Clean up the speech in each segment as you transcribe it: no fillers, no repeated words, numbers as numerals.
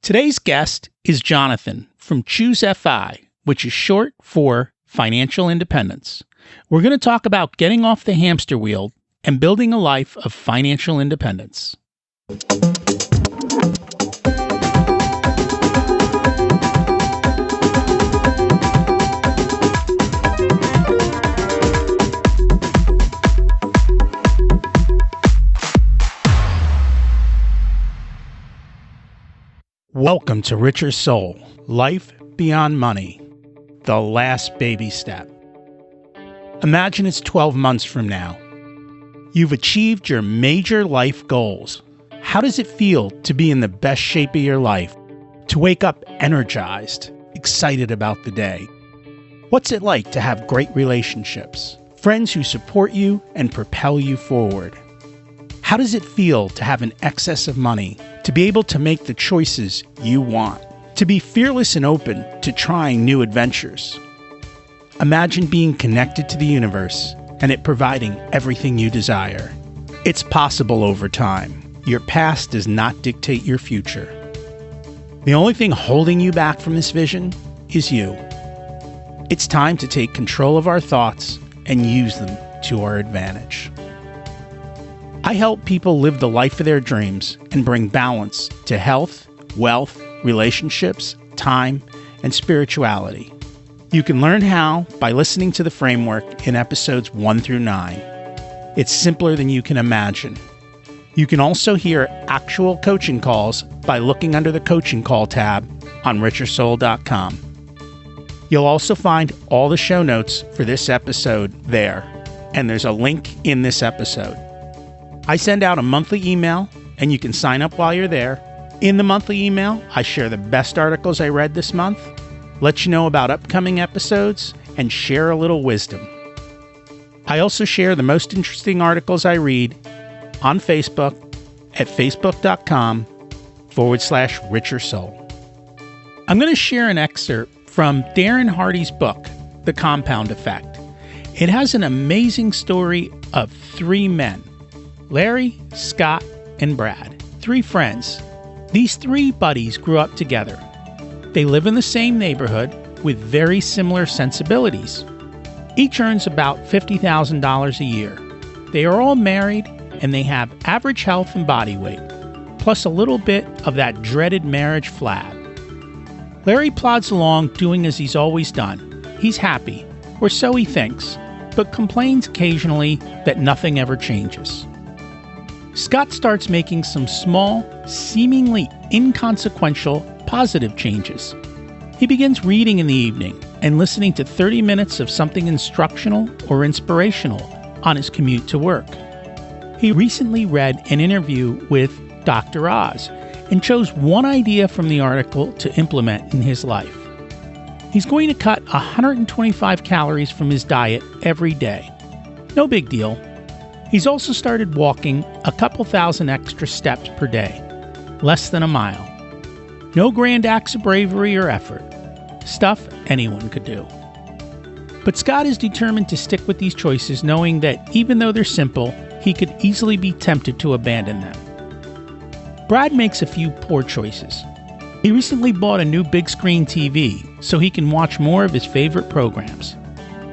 Today's guest is Jonathan from Choose FI, which is short for Financial Independence. We're going to talk about getting off the hamster wheel and building a life of financial independence. Welcome to Richer Soul, Life Beyond Money, the last baby step. Imagine it's 12 months from now. You've achieved your major life goals. How does it feel to be in the best shape of your life? To wake up energized, excited about the day? What's it like to have great relationships, friends who support you and propel you forward? How does it feel to have an excess of money, to be able to make the choices you want, to be fearless and open to trying new adventures? Imagine being connected to the universe and it providing everything you desire. It's possible over time. Your past does not dictate your future. The only thing holding you back from this vision is you. It's time to take control of our thoughts and use them to our advantage. I help people live the life of their dreams and bring balance to health, wealth, relationships, time, and spirituality. You can learn how by listening to the framework in episodes 1 through 9. It's simpler than you can imagine. You can also hear actual coaching calls by looking under the coaching call tab on richersoul.com. You'll also find all the show notes for this episode there, and there's a link in this episode. I send out a monthly email, and you can sign up while you're there. In the monthly email, I share the best articles I read this month, let you know about upcoming episodes, and share a little wisdom. I also share the most interesting articles I read on Facebook at facebook.com/Richer Soul. I'm going to share an excerpt from Darren Hardy's book, The Compound Effect. It has an amazing story of three men, Larry, Scott, and Brad, three friends. These three buddies grew up together. They live in the same neighborhood with very similar sensibilities. Each earns about $50,000 a year. They are all married and they have average health and body weight, plus a little bit of that dreaded marriage flab. Larry plods along doing as he's always done. He's happy, or so he thinks, but complains occasionally that nothing ever changes. Scott starts making some small, seemingly inconsequential, positive changes. He begins reading in the evening and listening to 30 minutes of something instructional or inspirational on his commute to work. He recently read an interview with Dr. Oz and chose one idea from the article to implement in his life. He's going to cut 125 calories from his diet every day. No big deal. He's also started walking a couple thousand extra steps per day, less than a mile. No grand acts of bravery or effort. Stuff anyone could do. But Scott is determined to stick with these choices, knowing that even though they're simple, he could easily be tempted to abandon them. Brad makes a few poor choices. He recently bought a new big screen TV so he can watch more of his favorite programs.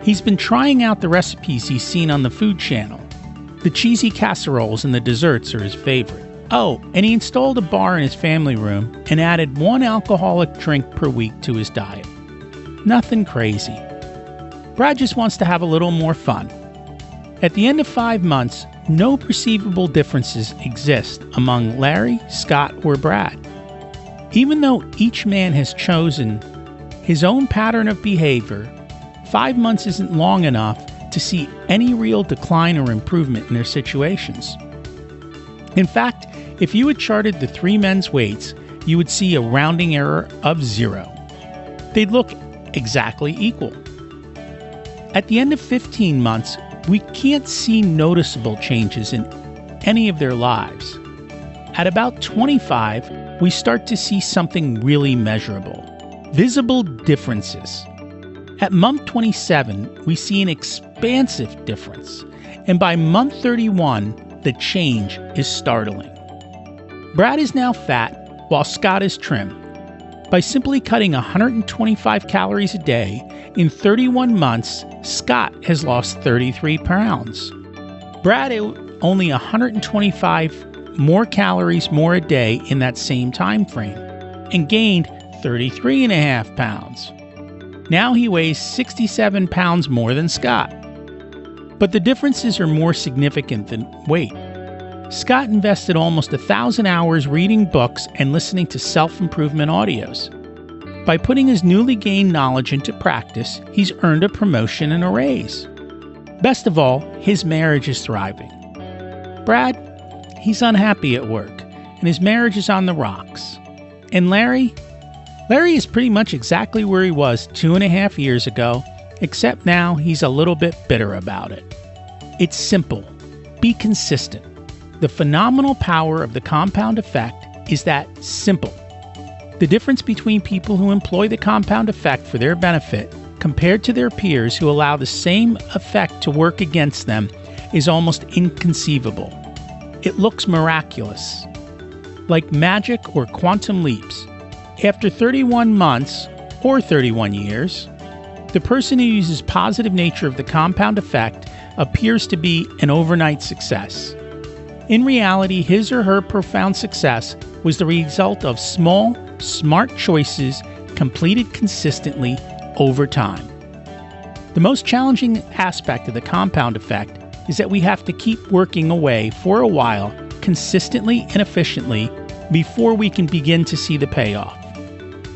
He's been trying out the recipes he's seen on the Food Channel. The cheesy casseroles and the desserts are his favorite. Oh, and he installed a bar in his family room and added one alcoholic drink per week to his diet. Nothing crazy. Brad just wants to have a little more fun. At the end of 5 months, no perceivable differences exist among Larry, Scott, or Brad. Even though each man has chosen his own pattern of behavior, 5 months isn't long enough to see any real decline or improvement in their situations. In fact, if you had charted the three men's weights, you would see a rounding error of 0. They'd look exactly equal. At the end of 15 months, we can't see noticeable changes in any of their lives. At about 25, we start to see something really measurable, visible differences. At month 27, we see an expansive difference, and by month 31, the change is startling. Brad is now fat, while Scott is trim, By simply cutting 125 calories a day, in 31 months, Scott has lost 33 pounds. Brad ate only 125 more calories more a day in that same time frame and gained 33.5 pounds. Now he weighs 67 pounds more than Scott. But the differences are more significant than weight. Scott invested almost 1,000 hours reading books and listening to self-improvement audios. By putting his newly gained knowledge into practice, he's earned a promotion and a raise. Best of all, his marriage is thriving. Brad, he's unhappy at work, and his marriage is on the rocks. And Larry is pretty much exactly where he was 2.5 years ago, except now he's a little bit bitter about it. It's simple. Be consistent. The phenomenal power of the compound effect is that simple. The difference between people who employ the compound effect for their benefit compared to their peers who allow the same effect to work against them is almost inconceivable. It looks miraculous, like magic or quantum leaps. After 31 months or 31 years, the person who uses positive nature of the compound effect appears to be an overnight success. In reality, his or her profound success was the result of small, smart choices completed consistently over time. The most challenging aspect of the compound effect is that we have to keep working away for a while, consistently and efficiently, before we can begin to see the payoff.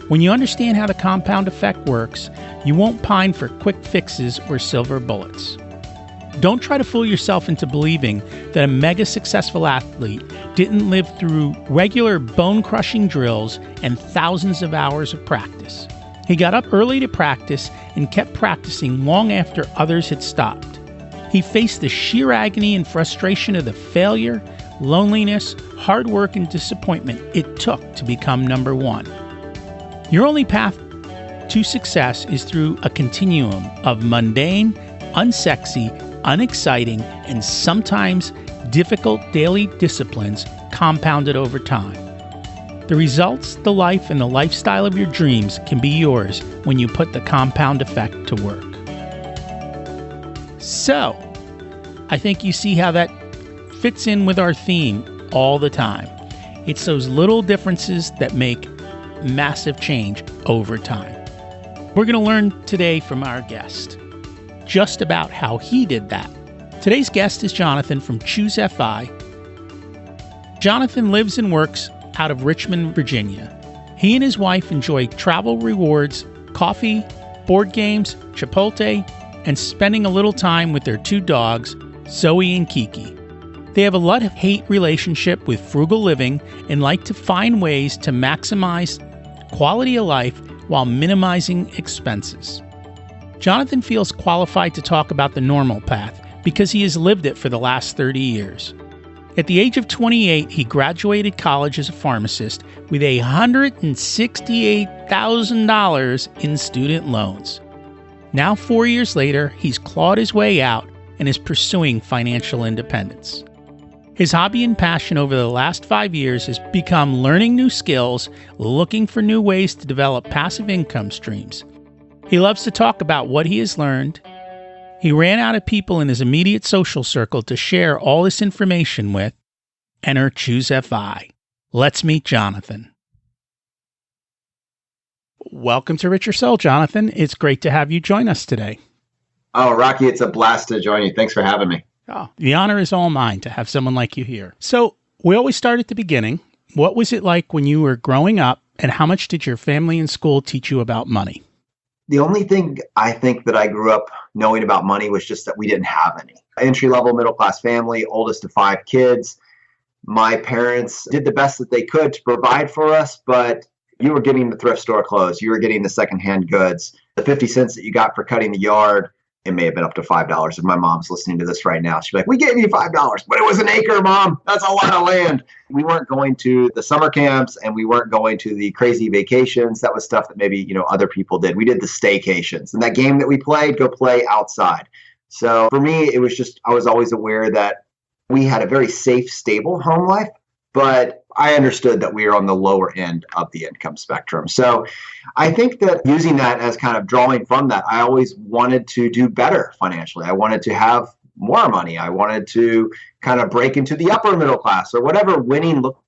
When you understand how the compound effect works, you won't pine for quick fixes or silver bullets. Don't try to fool yourself into believing that a mega successful athlete didn't live through regular bone-crushing drills and thousands of hours of practice. He got up early to practice and kept practicing long after others had stopped. He faced the sheer agony and frustration of the failure, loneliness, hard work, and disappointment it took to become number one. Your only path to success is through a continuum of mundane, unsexy, unexciting, and sometimes difficult daily disciplines compounded over time. The results, the life, and the lifestyle of your dreams can be yours when you put the compound effect to work. So, I think you see how that fits in with our theme all the time. It's those little differences that make massive change over time. We're going to learn today from our guest just about how he did that. Today's guest is Jonathan from Choose FI. Jonathan lives and works out of Richmond, Virginia. He and his wife enjoy travel rewards, coffee, board games, Chipotle, and spending a little time with their 2 dogs, Zoey and Kiki. They have a love-hate relationship with frugal living and like to find ways to maximize quality of life while minimizing expenses. Jonathan feels qualified to talk about the normal path because he has lived it for the last 30 years. At the age of 28, he graduated college as a pharmacist with $168,000 in student loans. Now, 4 years later, he's clawed his way out and is pursuing financial independence. His hobby and passion over the last 5 years has become learning new skills, looking for new ways to develop passive income streams. He loves to talk about what he has learned. He ran out of people in his immediate social circle to share all this information with. Enter Choose FI. Let's meet Jonathan. Welcome to Richer Soul, Jonathan. It's great to have you join us today. Oh, Rocky, it's a blast to join you. Thanks for having me. Oh, the honor is all mine to have someone like you here. So we always start at the beginning. What was it like when you were growing up, and how much did your family and school teach you about money? The only thing I think that I grew up knowing about money was just that we didn't have any. Entry-level middle-class family, oldest of 5 kids. My parents did the best that they could to provide for us, but you were getting the thrift store clothes. You were getting the secondhand goods. The 50 cents that you got for cutting the yard, it may have been up to $5. If my mom's listening to this right now, she'd be like, we gave you $5, but it was an acre, Mom. That's a lot of land. We weren't going to the summer camps and we weren't going to the crazy vacations. That was stuff that maybe, other people did. We did the staycations, and that game that we played, go play outside. So for me, it was just, I was always aware that we had a very safe, stable home life, but I understood that we were on the lower end of the income spectrum. So I think that using that as kind of drawing from that, I always wanted to do better financially. I wanted to have more money. I wanted to kind of break into the upper middle class or whatever winning looked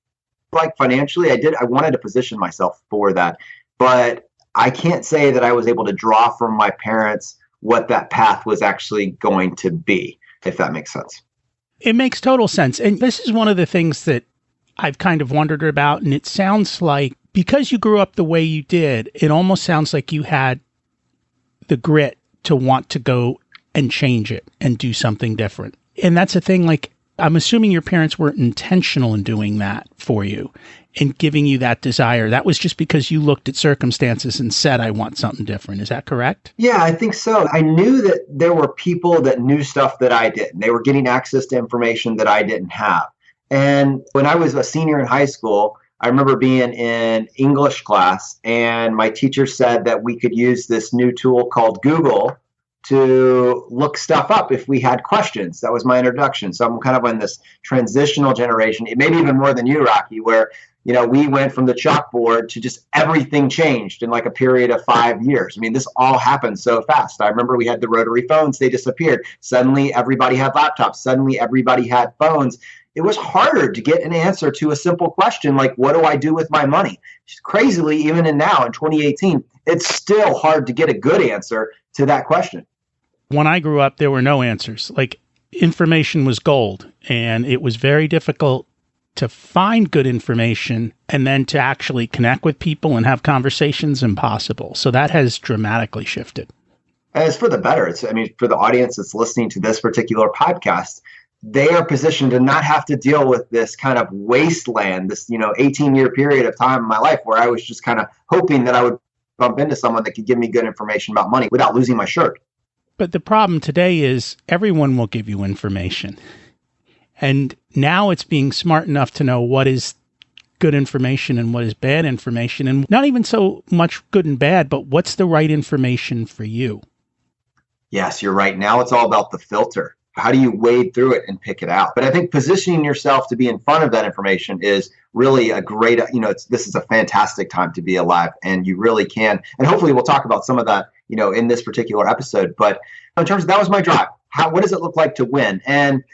like financially. I wanted to position myself for that. But I can't say that I was able to draw from my parents what that path was actually going to be, if that makes sense. It makes total sense. And this is one of the things that I've kind of wondered about. And it sounds like because you grew up the way you did, it almost sounds like you had the grit to want to go and change it and do something different. And that's a thing, like, I'm assuming your parents weren't intentional in doing that for you and giving you that desire. That was just because you looked at circumstances and said, I want something different. Is that correct? Yeah, I think so. I knew that there were people that knew stuff that I didn't. They were getting access to information that I didn't have. And when I was a senior in high school, I remember being in English class, and my teacher said that we could use this new tool called Google to look stuff up if we had questions. That was my introduction. So I'm kind of in this transitional generation, maybe even more than you, Rocky, where we went from the chalkboard to just everything changed in like a period of 5 years. I mean, this all happened so fast. I remember we had the rotary phones. They disappeared. Suddenly, everybody had laptops. Suddenly, everybody had phones. It was harder to get an answer to a simple question like, what do I do with my money? Crazily, even now in 2018, it's still hard to get a good answer to that question. When I grew up, there were no answers. Like, information was gold, and it was very difficult to find good information and then to actually connect with people and have conversations impossible. So that has dramatically shifted. And it's for the better. For the audience that's listening to this particular podcast, they are positioned to not have to deal with this kind of wasteland, this 18-year period of time in my life where I was just kind of hoping that I would bump into someone that could give me good information about money without losing my shirt. But the problem today is everyone will give you information. And now it's being smart enough to know what is good information and what is bad information. And not even so much good and bad, but what's the right information for you? Yes, you're right. Now it's all about the filter. How do you wade through it and pick it out? But I think positioning yourself to be in front of that information is really a great, this is a fantastic time to be alive, and you really can. And hopefully we'll talk about some of that, in this particular episode. But in terms of that was my drive. What does it look like to win? And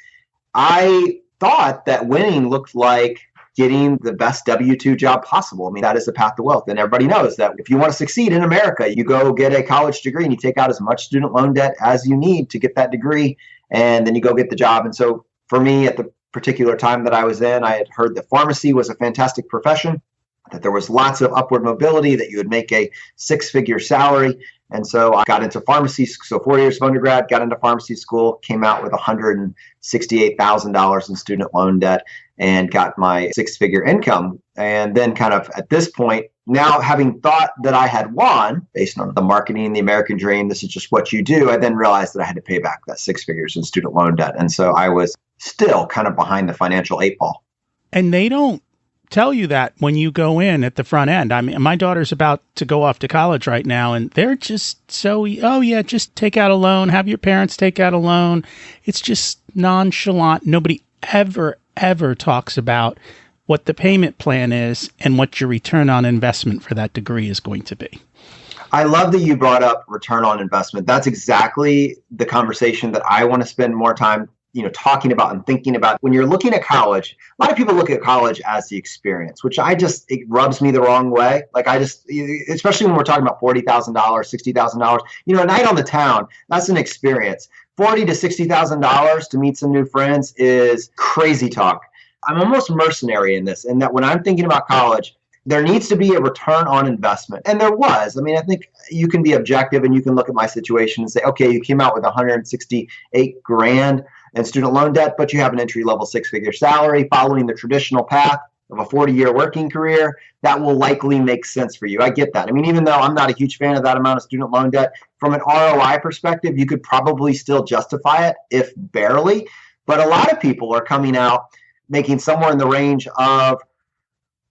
I thought that winning looked like getting the best W-2 job possible. I mean, that is the path to wealth. And everybody knows that if you want to succeed in America, you go get a college degree and you take out as much student loan debt as you need to get that degree, and then you go get the job. And so for me, at the particular time that I was in, I had heard that pharmacy was a fantastic profession, that there was lots of upward mobility, that you would make a six-figure salary. And so I got into pharmacy. So 4 years of undergrad, got into pharmacy school, came out with $168,000 in student loan debt, and got my six-figure income. And then kind of at this point, now having thought that I had won based on the marketing, the American dream, this is just what you do, I then realized that I had to pay back that six figures in student loan debt. And so I was still kind of behind the financial eight ball. And they don't tell you that when you go in at the front end. I mean, my daughter's about to go off to college right now, and they're just so, oh yeah, just take out a loan, have your parents take out a loan. It's just nonchalant. Nobody ever talks about what the payment plan is and what your return on investment for that degree is going to be. I love that you brought up return on investment. That's exactly the conversation that I want to spend more time talking about and thinking about. When you're looking at college, a lot of people look at college as the experience, which it rubs me the wrong way. Like especially when we're talking about $40,000, $60,000, a night on the town, that's an experience. $40,000 to $60,000 to meet some new friends is crazy talk. I'm almost mercenary in this, in that when I'm thinking about college, there needs to be a return on investment. And there was. I mean, I think you can be objective and you can look at my situation and say, okay, you came out with $168,000 in student loan debt, but you have an entry-level six-figure salary following the traditional path of a 40-year working career. That will likely make sense for you. I get that. I mean, even though I'm not a huge fan of that amount of student loan debt, from an ROI perspective, you could probably still justify it, if barely. But a lot of people are coming out making somewhere in the range of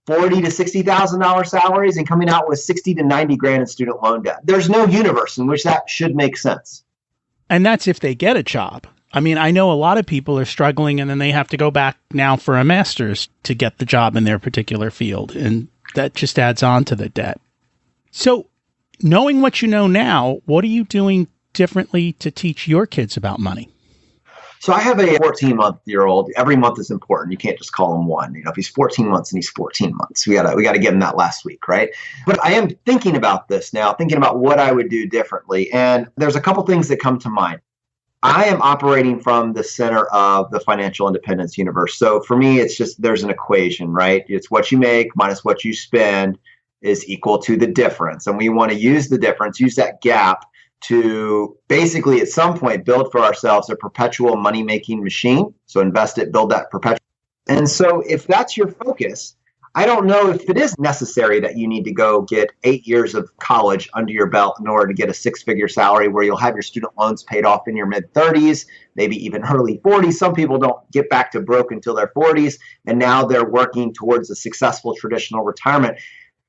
$40,000 to $60,000 salaries and coming out with $60,000 to $90,000 in student loan debt. There's no universe in which that should make sense. And that's if they get a job. I mean, I know a lot of people are struggling and then they have to go back now for a master's to get the job in their particular field. And that just adds on to the debt. So knowing what you know now, what are you doing differently to teach your kids about money? So I have a 14-month-year-old. Every month is important. You can't just call him one. If he's 14 months and he's 14 months, we gotta give him that last week, right? But I am thinking about this now, thinking about what I would do differently. And there's a couple things that come to mind. I am operating from the center of the financial independence universe. So for me, it's just there's an equation, right? It's what you make minus what you spend is equal to the difference. And we want to use the difference, use that gap to basically at some point build for ourselves a perpetual money-making machine. So invest it, build that perpetual. And so if that's your focus, I don't know if it is necessary that you need to go get 8 years of college under your belt in order to get a six-figure salary where you'll have your student loans paid off in your mid-30s, maybe even early 40s. Some people don't get back to broke until their 40s, and now they're working towards a successful traditional retirement.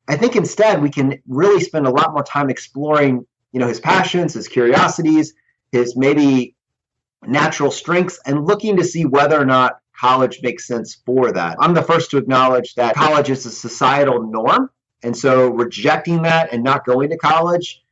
I think instead we can really spend a lot more time exploring his passions, his curiosities, his maybe natural strengths, and looking to see whether or not college makes sense for that. I'm the first to acknowledge that college is a societal norm. And so rejecting that and not going to college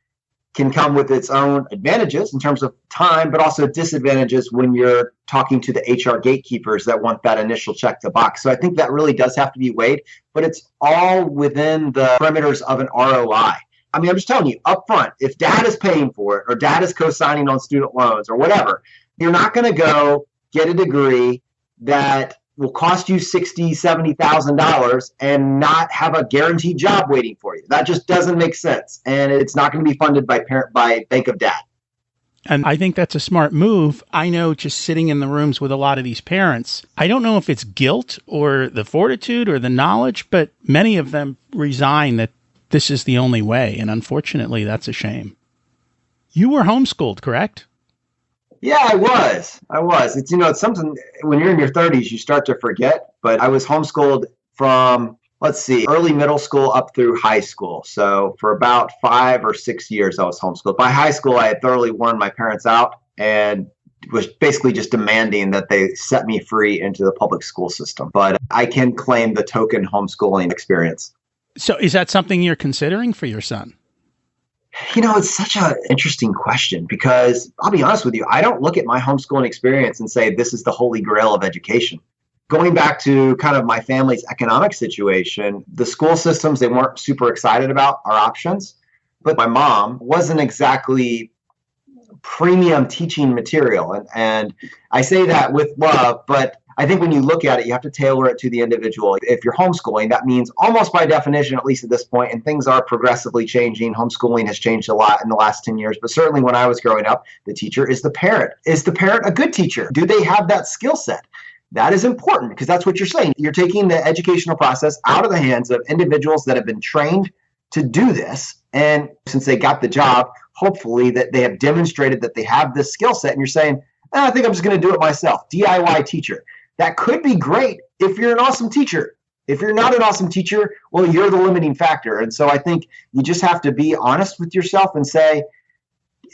can come with its own advantages in terms of time, but also disadvantages when you're talking to the HR gatekeepers that want that initial check the box. So I think that really does have to be weighed, but it's all within the parameters of an ROI. I mean, I'm just telling you up front, if dad is paying for it or dad is co-signing on student loans or whatever, you're not going to go get a degree that will cost you $60,000, $70,000 and not have a guaranteed job waiting for you. That just doesn't make sense. And it's not going to be funded by Bank of Dad. And I think that's a smart move. I know just sitting in the rooms with a lot of these parents, I don't know if it's guilt or the fortitude or the knowledge, but many of them resign that this is the only way. And unfortunately, that's a shame. You were homeschooled, correct? Yeah, I was. It's, it's something when you're in your 30s, you start to forget. But I was homeschooled from, early middle school up through high school. So for about 5 or 6 years, I was homeschooled. By high school, I had thoroughly worn my parents out and was basically just demanding that they set me free into the public school system. But I can claim the token homeschooling experience. So is that something you're considering for your son? It's such an interesting question because I'll be honest with you, I don't look at my homeschooling experience and say this is the holy grail of education. Going back to kind of my family's economic situation, the school systems, they weren't super excited about our options, but my mom wasn't exactly premium teaching material. And I say that with love, but I think when you look at it, you have to tailor it to the individual. If you're homeschooling, that means almost by definition, at least at this point, and things are progressively changing. Homeschooling has changed a lot in the last 10 years. But certainly when I was growing up, the teacher is the parent. Is the parent a good teacher? Do they have that skill set? That is important because that's what you're saying. You're taking the educational process out of the hands of individuals that have been trained to do this. And since they got the job, hopefully that they have demonstrated that they have this skill set. And you're saying, I think I'm just going to do it myself. DIY teacher. That could be great if you're an awesome teacher. If you're not an awesome teacher, well, you're the limiting factor. And so I think you just have to be honest with yourself and say,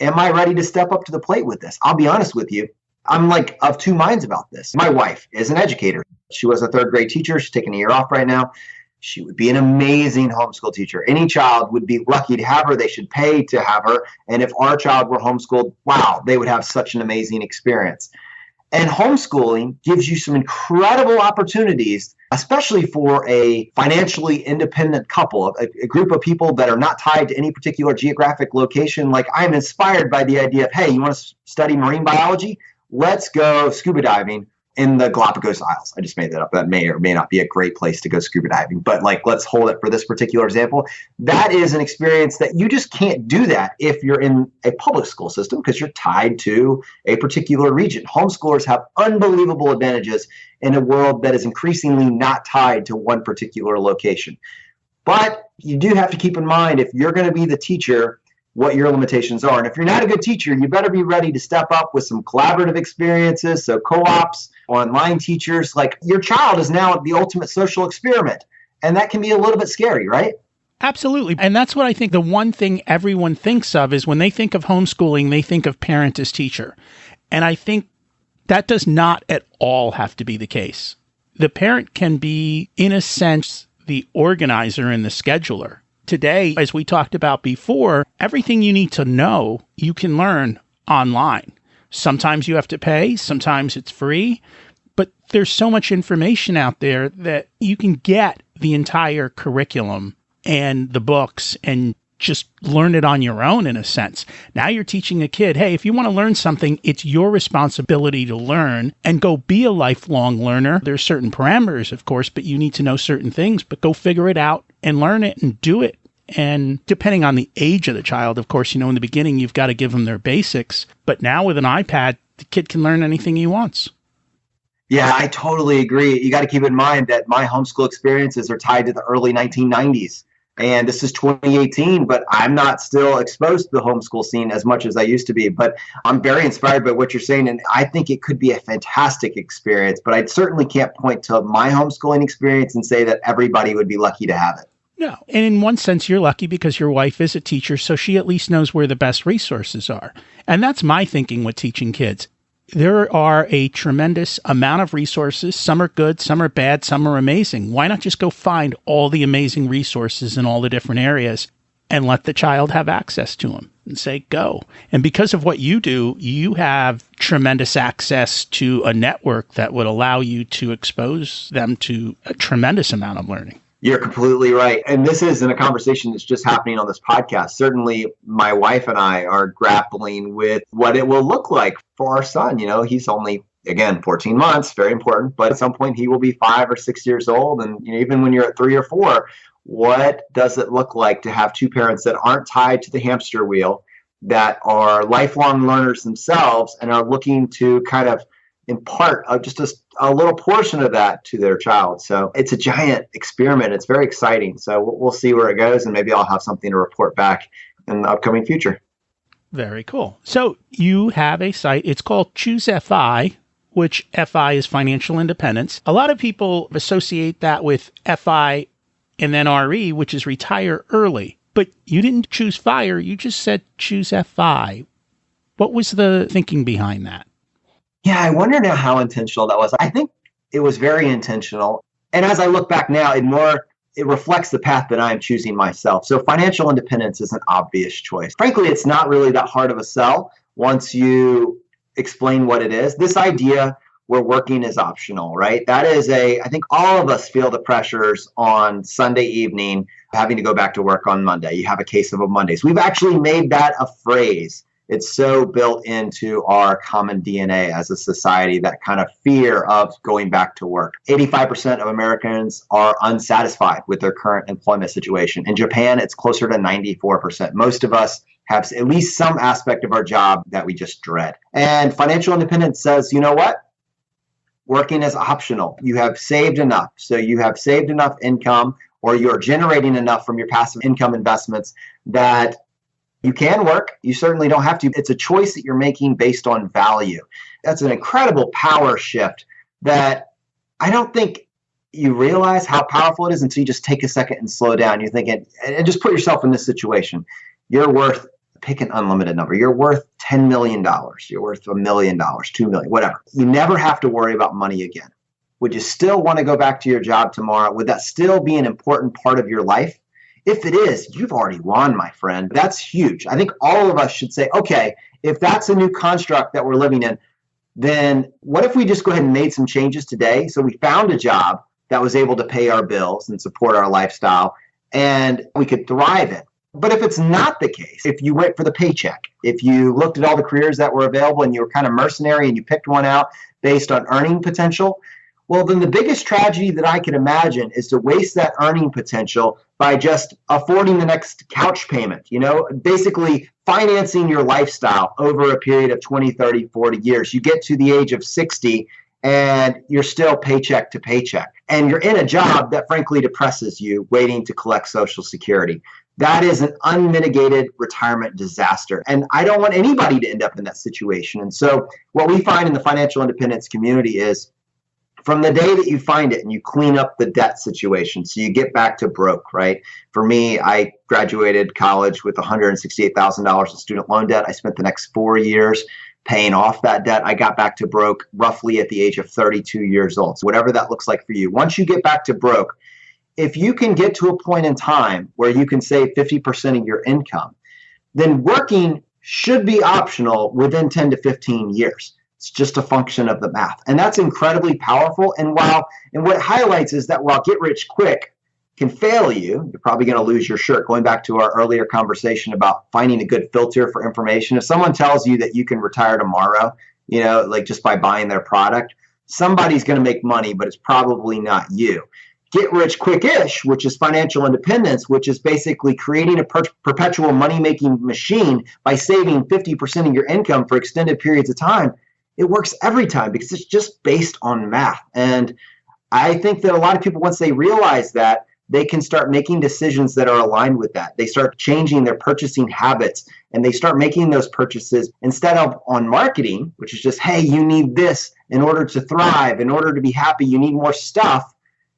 am I ready to step up to the plate with this? I'll be honest with you. I'm of two minds about this. My wife is an educator. She was a third grade teacher. She's taking a year off right now. She would be an amazing homeschool teacher. Any child would be lucky to have her. They should pay to have her. And if our child were homeschooled, wow, they would have such an amazing experience. And homeschooling gives you some incredible opportunities, especially for a financially independent couple, a group of people that are not tied to any particular geographic location. Like I'm inspired by the idea of, hey, you want to study marine biology? Let's go scuba diving in the Galapagos Isles. I just made that up. That may or may not be a great place to go scuba diving, but let's hold it for this particular example. That is an experience that you just can't do that if you're in a public school system because you're tied to a particular region. Homeschoolers have unbelievable advantages in a world that is increasingly not tied to one particular location. But you do have to keep in mind if you're going to be the teacher, what your limitations are. And if you're not a good teacher, you better be ready to step up with some collaborative experiences, so co-ops, online teachers. Like your child is now the ultimate social experiment. And that can be a little bit scary, right? Absolutely. And that's what I think the one thing everyone thinks of is when they think of homeschooling, they think of parent as teacher. And I think That does not at all have to be the case. The parent can be, in a sense, the organizer and the scheduler. Today, as we talked about before, everything you need to know, you can learn online. Sometimes you have to pay, sometimes it's free, but there's so much information out there that you can get the entire curriculum and the books and just learn it on your own, in a sense. Now you're teaching a kid, hey, if you want to learn something, it's your responsibility to learn and go be a lifelong learner. There's certain parameters, of course, but you need to know certain things, but go figure it out and learn it and do it. And depending on the age of the child, of course, in the beginning, you've got to give them their basics. But now with an iPad, the kid can learn anything he wants. Yeah, I totally agree. You got to keep in mind that my homeschool experiences are tied to the early 1990s. And this is 2018, but I'm not still exposed to the homeschool scene as much as I used to be. But I'm very inspired by what you're saying. And I think it could be a fantastic experience. But I certainly can't point to my homeschooling experience and say that everybody would be lucky to have it. No. And in one sense, you're lucky because your wife is a teacher, so she at least knows where the best resources are. And that's my thinking with teaching kids. There are a tremendous amount of resources. Some are good, some are bad, some are amazing. Why not just go find all the amazing resources in all the different areas and let the child have access to them and say, go. And because of what you do, you have tremendous access to a network that would allow you to expose them to a tremendous amount of learning. You're completely right. And this isn't a conversation that's just happening on this podcast. Certainly, my wife and I are grappling with what it will look like for our son. He's only, again, 14 months, very important. But at some point, he will be 5 or 6 years old. And even when you're at 3 or 4, what does it look like to have two parents that aren't tied to the hamster wheel, that are lifelong learners themselves and are looking to kind of impart just a little portion of that to their child? So it's a giant experiment. It's very exciting. So we'll see where it goes, and maybe I'll have something to report back in the upcoming future. Very cool. So you have a site. It's called Choose FI, which FI is financial independence. A lot of people associate that with FI and then RE, which is retire early. But you didn't choose FIRE. You just said choose FI. What was the thinking behind that? Yeah, I wonder now how intentional that was. I think it was very intentional. And as I look back now, it reflects the path that I'm choosing myself. So financial independence is an obvious choice. Frankly, it's not really that hard of a sell once you explain what it is. This idea where working is optional, right? That is I think all of us feel the pressures on Sunday evening, having to go back to work on Monday. You have a case of a Mondays. We've actually made that a phrase. It's so built into our common DNA as a society, that kind of fear of going back to work. 85% of Americans are unsatisfied with their current employment situation. In Japan, it's closer to 94%. Most of us have at least some aspect of our job that we just dread. And financial independence says, you know what? Working is optional. You have saved enough. So you have saved enough income, or you're generating enough from your passive income investments that you can work. You certainly don't have to. It's a choice that you're making based on value. That's an incredible power shift that I don't think you realize how powerful it is until you just take a second and slow down. You're thinking, and just put yourself in this situation. You're worth, pick an unlimited number. You're worth $10 million. You're worth $1 million, $2 million, whatever. You never have to worry about money again. Would you still want to go back to your job tomorrow? Would that still be an important part of your life? If it is, you've already won, my friend. That's huge. I think all of us should say, okay, if that's a new construct that we're living in, then what if we just go ahead and made some changes today? So we found a job that was able to pay our bills and support our lifestyle, and we could thrive in. But if it's not the case, if you went for the paycheck, if you looked at all the careers that were available and you were kind of mercenary and you picked one out based on earning potential, well, then the biggest tragedy that I can imagine is to waste that earning potential by just affording the next couch payment, basically financing your lifestyle over a period of 20, 30, 40 years. You get to the age of 60 and you're still paycheck to paycheck. And you're in a job that frankly depresses you, waiting to collect Social Security. That is an unmitigated retirement disaster. And I don't want anybody to end up in that situation. And so what we find in the financial independence community is, from the day that you find it and you clean up the debt situation, so you get back to broke, right? For me, I graduated college with $168,000 in student loan debt. I spent the next 4 years paying off that debt. I got back to broke roughly at the age of 32 years old. So whatever that looks like for you. Once you get back to broke, if you can get to a point in time where you can save 50% of your income, then working should be optional within 10 to 15 years. It's just a function of the math. And that's incredibly powerful. And what it highlights is that while get rich quick can fail you, you're probably going to lose your shirt. Going back to our earlier conversation about finding a good filter for information. If someone tells you that you can retire tomorrow, like just by buying their product, somebody's going to make money, but it's probably not you. Get rich quick-ish, which is financial independence, which is basically creating a perpetual money-making machine by saving 50% of your income for extended periods of time. It works every time because it's just based on math. And I think that a lot of people, once they realize that, they can start making decisions that are aligned with that. They start changing their purchasing habits, and they start making those purchases instead of on marketing, which is just, hey, you need this in order to thrive, in order to be happy, you need more stuff.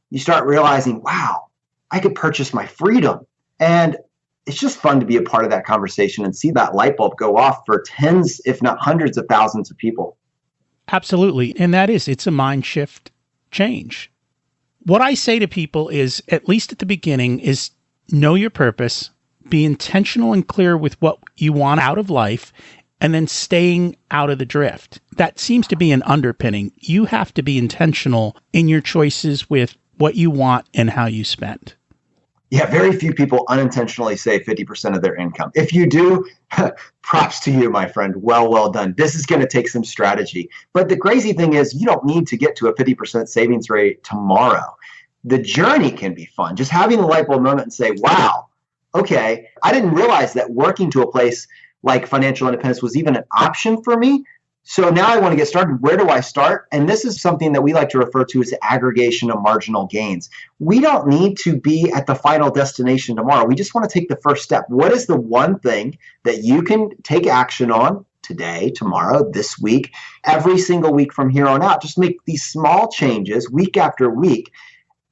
You start realizing, wow, I could purchase my freedom. And it's just fun to be a part of that conversation and see that light bulb go off for tens, if not hundreds of thousands of people. Absolutely. And it's a mind shift change. What I say to people is, at least at the beginning, is know your purpose, be intentional and clear with what you want out of life, and then staying out of the drift. That seems to be an underpinning. You have to be intentional in your choices with what you want and how you spend. Yeah, very few people unintentionally save 50% of their income. If you do, props to you, my friend. Well done. This is going to take some strategy. But the crazy thing is, you don't need to get to a 50% savings rate tomorrow. The journey can be fun. Just having a light bulb moment and say, wow, okay, I didn't realize that working to a place like financial independence was even an option for me. So now I want to get started. Where do I start? And this is something that we like to refer to as aggregation of marginal gains. We don't need to be at the final destination tomorrow. We just want to take the first step. What is the one thing that you can take action on today, tomorrow, this week, every single week from here on out? Just make these small changes week after week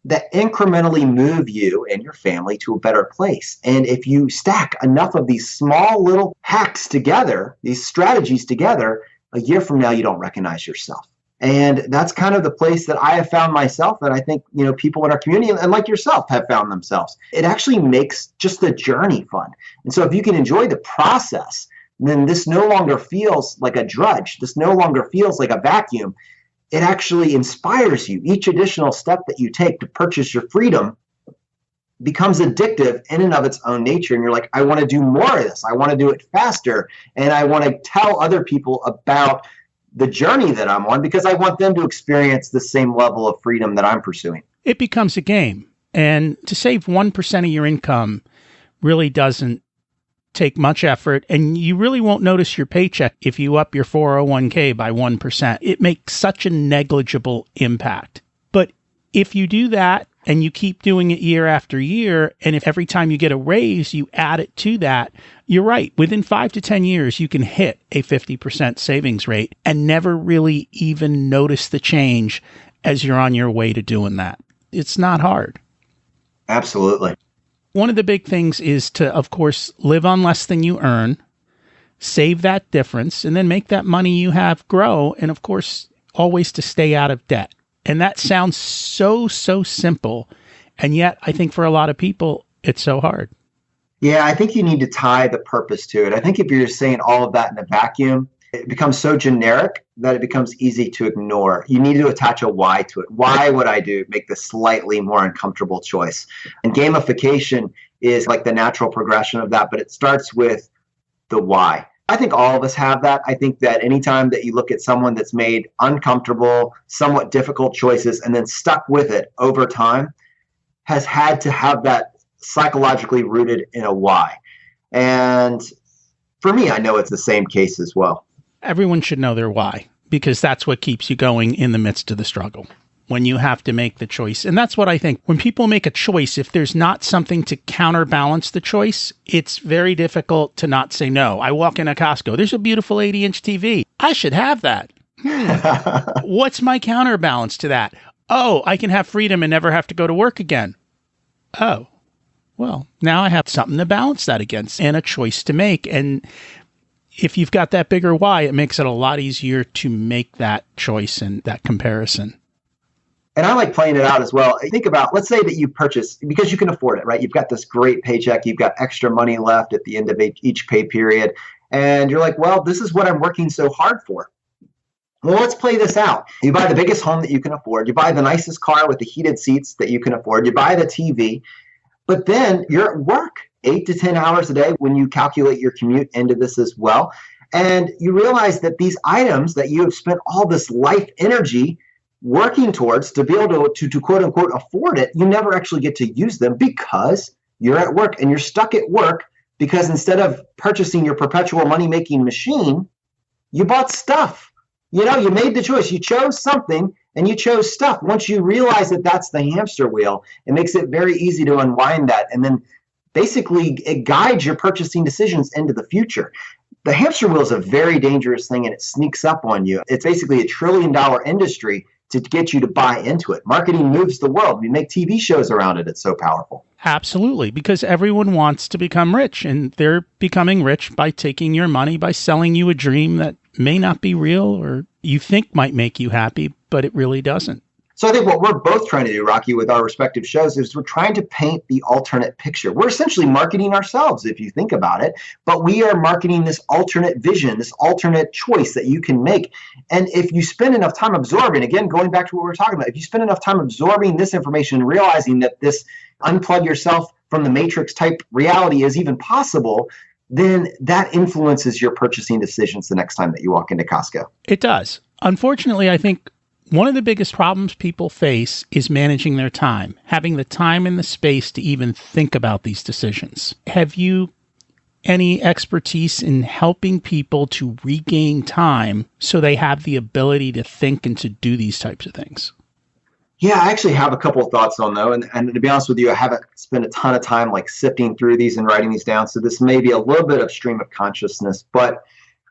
that incrementally move you and your family to a better place. And if you stack enough of these small little hacks together, these strategies together, a year from now, you don't recognize yourself. And that's kind of the place that I have found myself, and I think people in our community and like yourself have found themselves. It actually makes just the journey fun. And so if you can enjoy the process, then this no longer feels like a drudge. This no longer feels like a vacuum. It actually inspires you. Each additional step that you take to purchase your freedom becomes addictive in and of its own nature. And you're like, I want to do more of this. I want to do it faster. And I want to tell other people about the journey that I'm on because I want them to experience the same level of freedom that I'm pursuing. It becomes a game. And to save 1% of your income really doesn't take much effort. And you really won't notice your paycheck if you up your 401k by 1%. It makes such a negligible impact. But if you do that, and you keep doing it year after year, and if every time you get a raise, you add it to that, you're right. Within 5 to 10 years, you can hit a 50% savings rate and never really even notice the change as you're on your way to doing that. It's not hard. Absolutely. One of the big things is to, of course, live on less than you earn, save that difference, and then make that money you have grow, and of course, always to stay out of debt. And that sounds so simple. And yet, I think for a lot of people, it's so hard. Yeah, I think you need to tie the purpose to it. I think if you're saying all of that in a vacuum, it becomes so generic that it becomes easy to ignore. You need to attach a why to it. Why would I make the slightly more uncomfortable choice? And gamification is like the natural progression of that, but it starts with the why. I think all of us have that. I think that anytime that you look at someone that's made uncomfortable, somewhat difficult choices and then stuck with it over time has had to have that psychologically rooted in a why. And for me, I know it's the same case as well. Everyone should know their why, because that's what keeps you going in the midst of the struggle. When you have to make the choice. And that's what I think. When people make a choice, if there's not something to counterbalance the choice, it's very difficult to not say no. I walk into Costco. There's a beautiful 80-inch TV. I should have that. What's my counterbalance to that? Oh, I can have freedom and never have to go to work again. Oh, well, now I have something to balance that against and a choice to make. And if you've got that bigger why, it makes it a lot easier to make that choice and that comparison. And I like playing it out as well. Think about, let's say that you purchase, because you can afford it, right? You've got this great paycheck. You've got extra money left at the end of each pay period. And you're like, well, this is what I'm working so hard for. Well, let's play this out. You buy the biggest home that you can afford. You buy the nicest car with the heated seats that you can afford. You buy the TV. But then you're at work 8 to 10 hours a day when you calculate your commute into this as well. And you realize that these items that you have spent all this life energy working towards to be able to quote unquote afford it, you never actually get to use them because you're at work, and you're stuck at work because instead of purchasing your perpetual money-making machine, you bought stuff. You know, you made the choice. You chose something and you chose stuff. Once you realize that that's the hamster wheel, it makes it very easy to unwind that. And then basically it guides your purchasing decisions into the future. The hamster wheel is a very dangerous thing, and it sneaks up on you. It's basically a $1 trillion industry to get you to buy into it. Marketing moves the world. We make TV shows around it. It's so powerful. Absolutely, because everyone wants to become rich, and they're becoming rich by taking your money, by selling you a dream that may not be real or you think might make you happy, but it really doesn't. So I think what we're both trying to do, Rocky, with our respective shows is we're trying to paint the alternate picture. We're essentially marketing ourselves, if you think about it, but we are marketing this alternate vision, this alternate choice that you can make. And if you spend enough time absorbing, again, going back to what we were talking about, if you spend enough time absorbing this information and realizing that this unplug yourself from the matrix type reality is even possible, then that influences your purchasing decisions the next time that you walk into Costco. It does. Unfortunately, I think one of the biggest problems people face is managing their time, having the time and the space to even think about these decisions. Have you any expertise in helping people to regain time so they have the ability to think and to do these types of things? Yeah, I actually have a couple of thoughts on though. And to be honest with you, I haven't spent a ton of time like sifting through these and writing these down. So this may be a little bit of stream of consciousness, but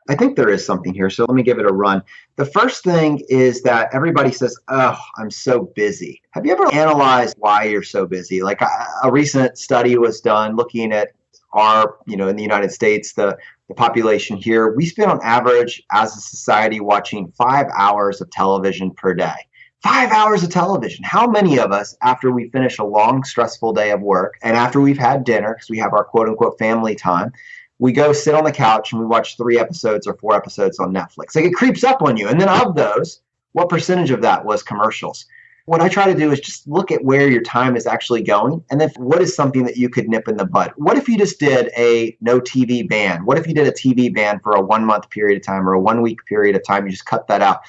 I think there is something here. So let me give it a run. The first thing is that everybody says, oh, I'm so busy. Have you ever analyzed why you're so busy? Like a recent study was done looking at our, in the United States, the population here. We spend on average as a society watching 5 hours of television per day. 5 hours of television. How many of us, after we finish a long, stressful day of work and after we've had dinner, because we have our quote unquote family time, we go sit on the couch and we watch 3 episodes or 4 episodes on Netflix. Like it creeps up on you. And then of those, what percentage of that was commercials? What I try to do is just look at where your time is actually going. And then what is something that you could nip in the bud? What if you just did a no TV ban? What if you did a TV ban for a 1 month period of time or a 1 week period of time? You just cut that out.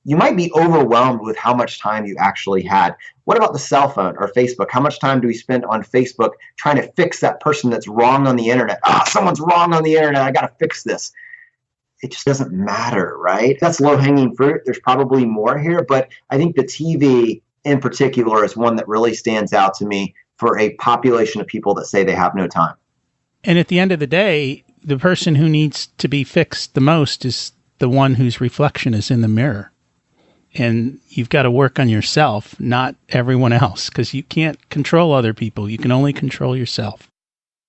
You might be overwhelmed with how much time you actually had. What about the cell phone or Facebook? How much time do we spend on Facebook trying to fix that person that's wrong on the internet? Someone's wrong on the internet. I got to fix this. It just doesn't matter, right? That's low-hanging fruit. There's probably more here, but I think the TV in particular is one that really stands out to me for a population of people that say they have no time. And at the end of the day, the person who needs to be fixed the most is the one whose reflection is in the mirror. And you've got to work on yourself, not everyone else, because you can't control other people. You can only control yourself.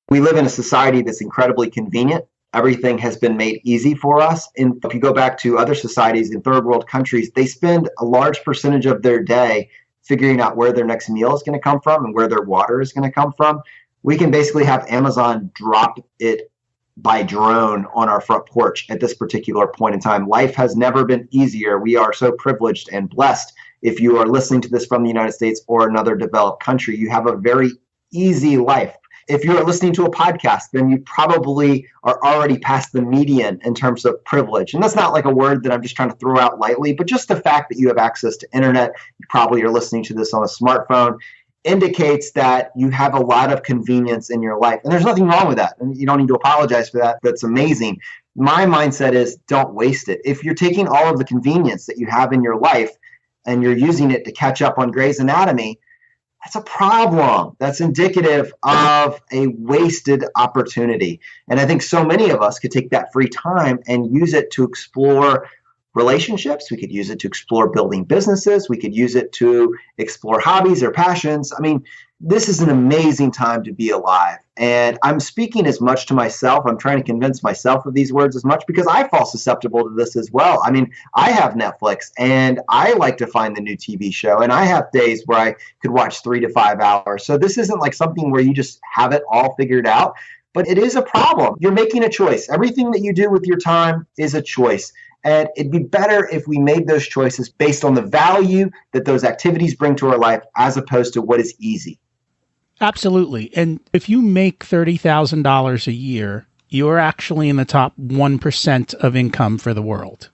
We live in a society that's incredibly convenient. Everything has been made easy for us. And if you go back to other societies in third world countries, they spend a large percentage of their day figuring out where their next meal is going to come from and where their water is going to come from. We can basically have Amazon drop it by drone on our front porch at this particular point in time. Life has never been easier. We are so privileged and blessed. If you are listening to this from the United States or another developed country, you have a very easy life. If you're listening to a podcast, then you probably are already past the median in terms of privilege. And that's not like a word that I'm just trying to throw out lightly, but just the fact that you have access to internet, you probably are listening to this on a smartphone, indicates that you have a lot of convenience in your life. And there's nothing wrong with that. And you don't need to apologize for that. That's amazing. My mindset is don't waste it. If you're taking all of the convenience that you have in your life and you're using it to catch up on Grey's Anatomy, that's a problem. That's indicative of a wasted opportunity. And I think so many of us could take that free time and use it to explore relationships. We could use it to explore building businesses. We could use it to explore hobbies or passions. I mean, This is an amazing time to be alive. And I'm speaking as much to myself. I'm trying to convince myself of these words as much because I fall susceptible to this as well. I mean, I have Netflix and I like to find the new TV show. And I have days where I could watch 3 to 5 hours. So this isn't like something where you just have it all figured out. But it is a problem. You're making a choice. Everything that you do with your time is a choice. And it'd be better if we made those choices based on the value that those activities bring to our life as opposed to what is easy. Absolutely. And if you make $30,000 a year, you're actually in the top 1% of income for the world.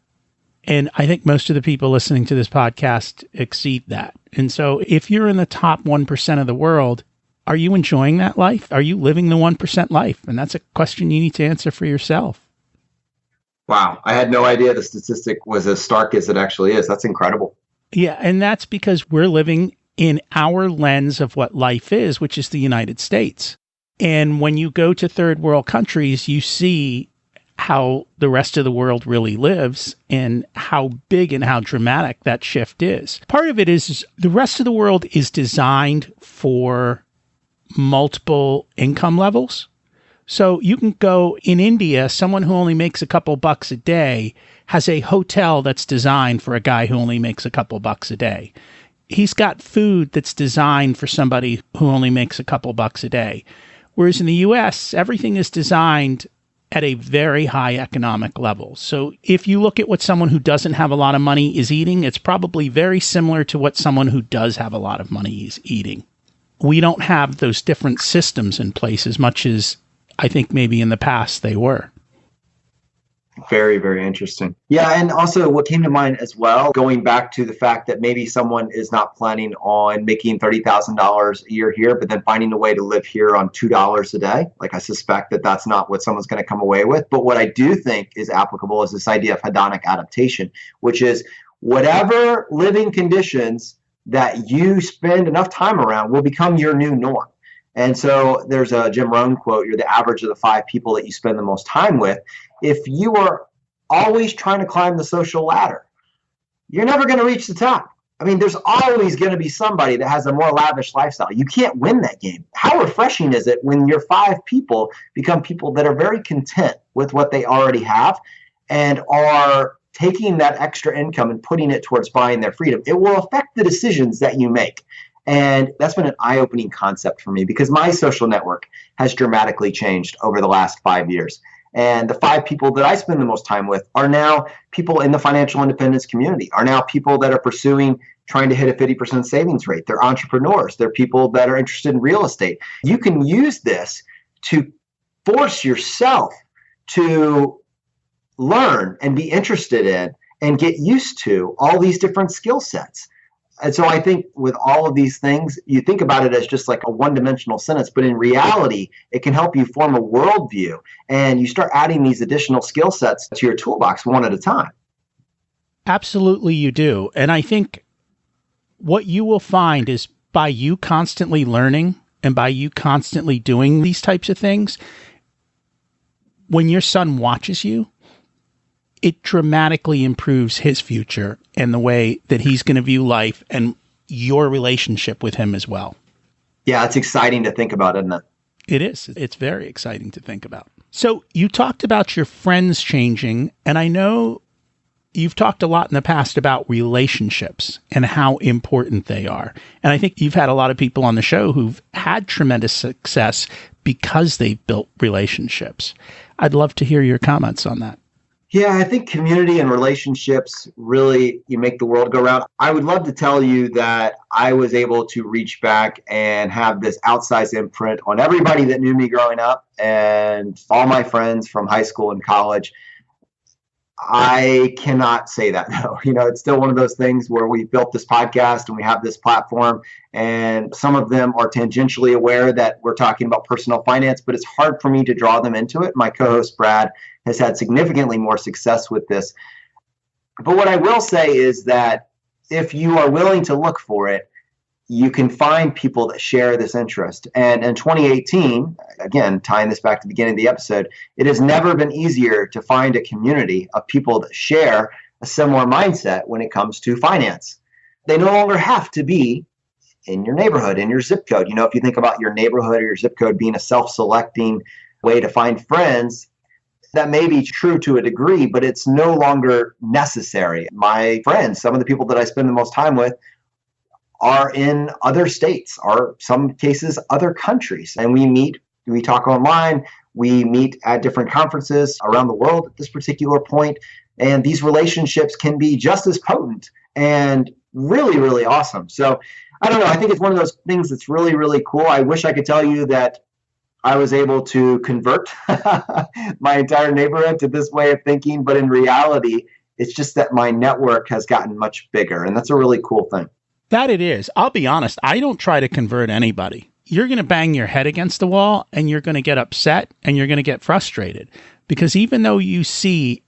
And I think most of the people listening to this podcast exceed that. And so if you're in the top 1% of the world, are you enjoying that life? Are you living the 1% life? And that's a question you need to answer for yourself. Wow. I had no idea the statistic was as stark as it actually is. That's incredible. Yeah. And that's because we're living in our lens of what life is, which is the United States. And when you go to third world countries, you see how the rest of the world really lives and how big and how dramatic that shift is. Part of it is the rest of the world is designed for multiple income levels. So you can go in India, someone who only makes a couple bucks a day has a hotel that's designed for a guy who only makes a couple bucks a day. He's got food that's designed for somebody who only makes a couple bucks a day. Whereas in the US, everything is designed at a very high economic level. So if you look at what someone who doesn't have a lot of money is eating, it's probably very similar to what someone who does have a lot of money is eating. We don't have those different systems in place as much as I think maybe in the past they were. Very, very interesting. Yeah. And also what came to mind as well, going back to the fact that maybe someone is not planning on making $30,000 a year here, but then finding a way to live here on $2 a day. Like I suspect that that's not what someone's going to come away with. But what I do think is applicable is this idea of hedonic adaptation, which is whatever living conditions that you spend enough time around will become your new norm. And so there's a Jim Rohn quote, you're the average of the 5 people that you spend the most time with. If you are always trying to climb the social ladder, you're never going to reach the top. I mean, there's always going to be somebody that has a more lavish lifestyle. You can't win that game. How refreshing is it when your 5 people become people that are very content with what they already have and are taking that extra income and putting it towards buying their freedom? It will affect the decisions that you make. And that's been an eye-opening concept for me because my social network has dramatically changed over the last 5 years. And the 5 people that I spend the most time with are now people in the financial independence community, are now people that are pursuing trying to hit a 50% savings rate. They're entrepreneurs. They're people that are interested in real estate. You can use this to force yourself to learn and be interested in and get used to all these different skill sets. And so I think with all of these things, you think about it as just like a one-dimensional sentence, but in reality, it can help you form a worldview and you start adding these additional skill sets to your toolbox one at a time. Absolutely, you do. And I think what you will find is by you constantly learning and by you constantly doing these types of things, when your son watches you, it dramatically improves his future and the way that he's going to view life and your relationship with him as well. Yeah, it's exciting to think about, isn't it? It is. It's very exciting to think about. So you talked about your friends changing, and I know you've talked a lot in the past about relationships and how important they are. And I think you've had a lot of people on the show who've had tremendous success because they've built relationships. I'd love to hear your comments on that. Yeah, I think community and relationships really, you make the world go round. I would love to tell you that I was able to reach back and have this outsized imprint on everybody that knew me growing up and all my friends from high school and college. I cannot say that, though. It's still one of those things where we built this podcast and we have this platform, and some of them are tangentially aware that we're talking about personal finance, but it's hard for me to draw them into it. My co-host, Brad, has had significantly more success with this. But what I will say is that if you are willing to look for it, you can find people that share this interest. And in 2018, again, tying this back to the beginning of the episode, it has never been easier to find a community of people that share a similar mindset when it comes to finance. They no longer have to be in your neighborhood, in your zip code. If you think about your neighborhood or your zip code being a self-selecting way to find friends, that may be true to a degree, but it's no longer necessary. My friends, some of the people that I spend the most time with, are in other states, or some cases other countries. And we meet, we talk online, we meet at different conferences around the world at this particular point. And these relationships can be just as potent and really, really awesome. So I don't know. I think it's one of those things that's really, really cool. I wish I could tell you that I was able to convert my entire neighborhood to this way of thinking. But in reality, it's just that my network has gotten much bigger. And that's a really cool thing. That it is. I'll be honest. I don't try to convert anybody. You're going to bang your head against the wall and you're going to get upset and you're going to get frustrated, because even though you see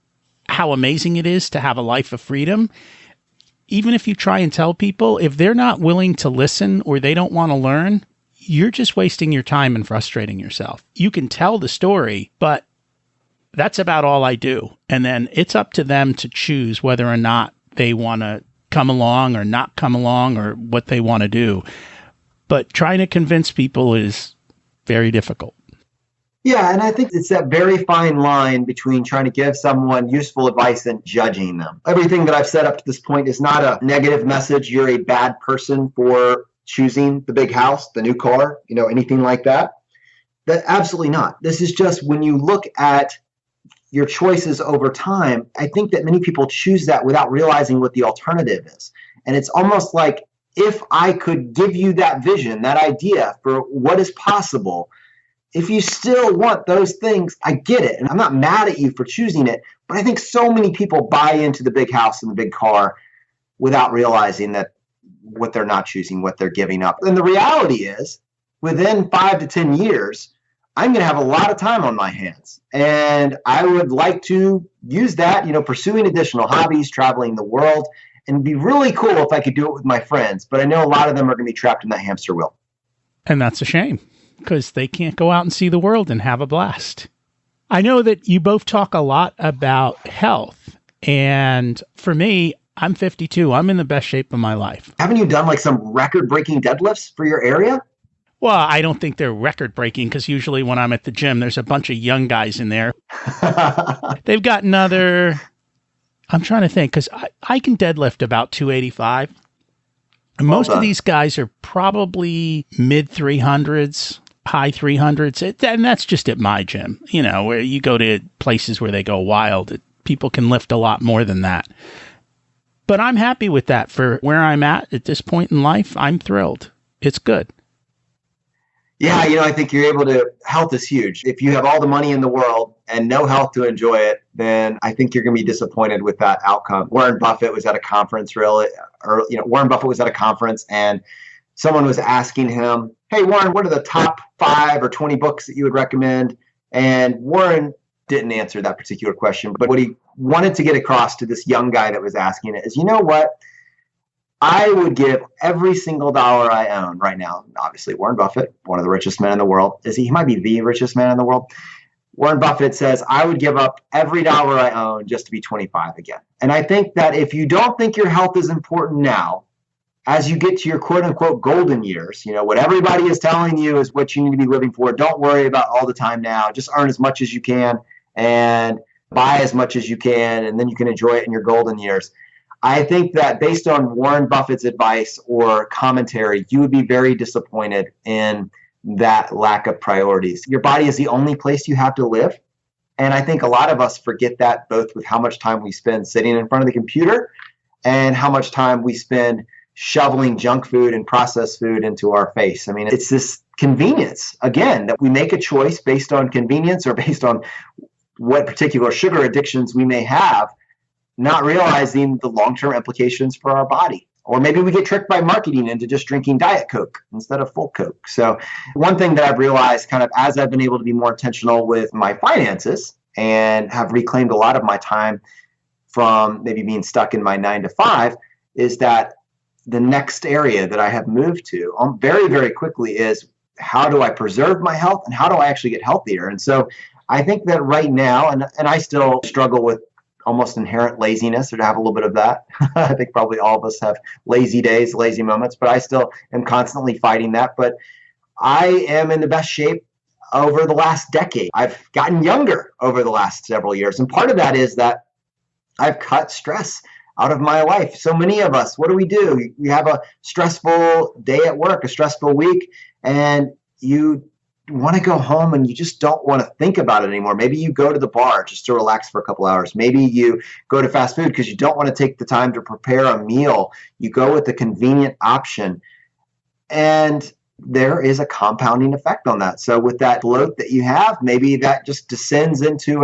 how amazing it is to have a life of freedom, even if you try and tell people, if they're not willing to listen or they don't want to learn, you're just wasting your time and frustrating yourself. You can tell the story, but that's about all I do. And then it's up to them to choose whether or not they want to come along or not come along or what they want to do. But trying to convince people is very difficult. Yeah, and I think it's that very fine line between trying to give someone useful advice and judging them. Everything that I've said up to this point is not a negative message. You're a bad person for choosing the big house, the new car, anything like that. That absolutely not. This is just when you look at your choices over time, I think that many people choose that without realizing what the alternative is. And it's almost like, if I could give you that vision, that idea for what is possible, if you still want those things, I get it. And I'm not mad at you for choosing it. But I think so many people buy into the big house and the big car without realizing that what they're not choosing, what they're giving up. And the reality is, within 5 to 10 years, I'm going to have a lot of time on my hands. And I would like to use that, pursuing additional hobbies, traveling the world. And it'd be really cool if I could do it with my friends. But I know a lot of them are going to be trapped in that hamster wheel. And that's a shame, because they can't go out and see the world and have a blast. I know that you both talk a lot about health. And for me, I'm 52. I'm in the best shape of my life. Haven't you done like some record-breaking deadlifts for your area? Well, I don't think they're record-breaking, because usually when I'm at the gym, there's a bunch of young guys in there. They've got another... I'm trying to think, because I can deadlift about 285. And most of these guys are probably mid 300s, high 300s. And that's just at my gym, where you go to places where they go wild. People can lift a lot more than that. But I'm happy with that for where I'm at this point in life. I'm thrilled. It's good. Yeah, I think you're able to, health is huge. If you have all the money in the world and no health to enjoy it, then I think you're going to be disappointed with that outcome. Warren Buffett was at a conference Warren Buffett was at a conference and someone was asking him, hey, Warren, what are the top 5 or 20 books that you would recommend? And Warren didn't answer that particular question. But what he wanted to get across to this young guy that was asking it is, you know what? I would give every single dollar I own right now. Obviously, Warren Buffett, one of the richest men in the world. He might be the richest man in the world. Warren Buffett says, I would give up every dollar I own just to be 25 again. And I think that if you don't think your health is important now, as you get to your quote unquote golden years, what everybody is telling you is what you need to be living for. Don't worry about all the time now. Just earn as much as you can and buy as much as you can, and then you can enjoy it in your golden years. I think that based on Warren Buffett's advice or commentary, you would be very disappointed in that lack of priorities. Your body is the only place you have to live. And I think a lot of us forget that, both with how much time we spend sitting in front of the computer and how much time we spend shoveling junk food and processed food into our face. I mean, it's this convenience, again, that we make a choice based on convenience or based on what particular sugar addictions we may have, not realizing the long-term implications for our body. Or maybe we get tricked by marketing into just drinking Diet Coke instead of full Coke. So one thing that I've realized kind of as I've been able to be more intentional with my finances and have reclaimed a lot of my time from maybe being stuck in my 9 to 5 is that the next area that I have moved to very, very quickly is, how do I preserve my health and how do I actually get healthier? And so I think that right now, and I still struggle with almost inherent laziness or to have a little bit of that. I think probably all of us have lazy days, lazy moments, but I still am constantly fighting that. But I am in the best shape over the last decade. I've gotten younger over the last several years. And part of that is that I've cut stress out of my life. So many of us, what do? You have a stressful day at work, a stressful week, and you want to go home and you just don't want to think about it anymore. Maybe you go to the bar just to relax for a couple hours. Maybe you go to fast food because you don't want to take the time to prepare a meal. You go with the convenient option. And there is a compounding effect on that. So with that bloat that you have, maybe that just descends into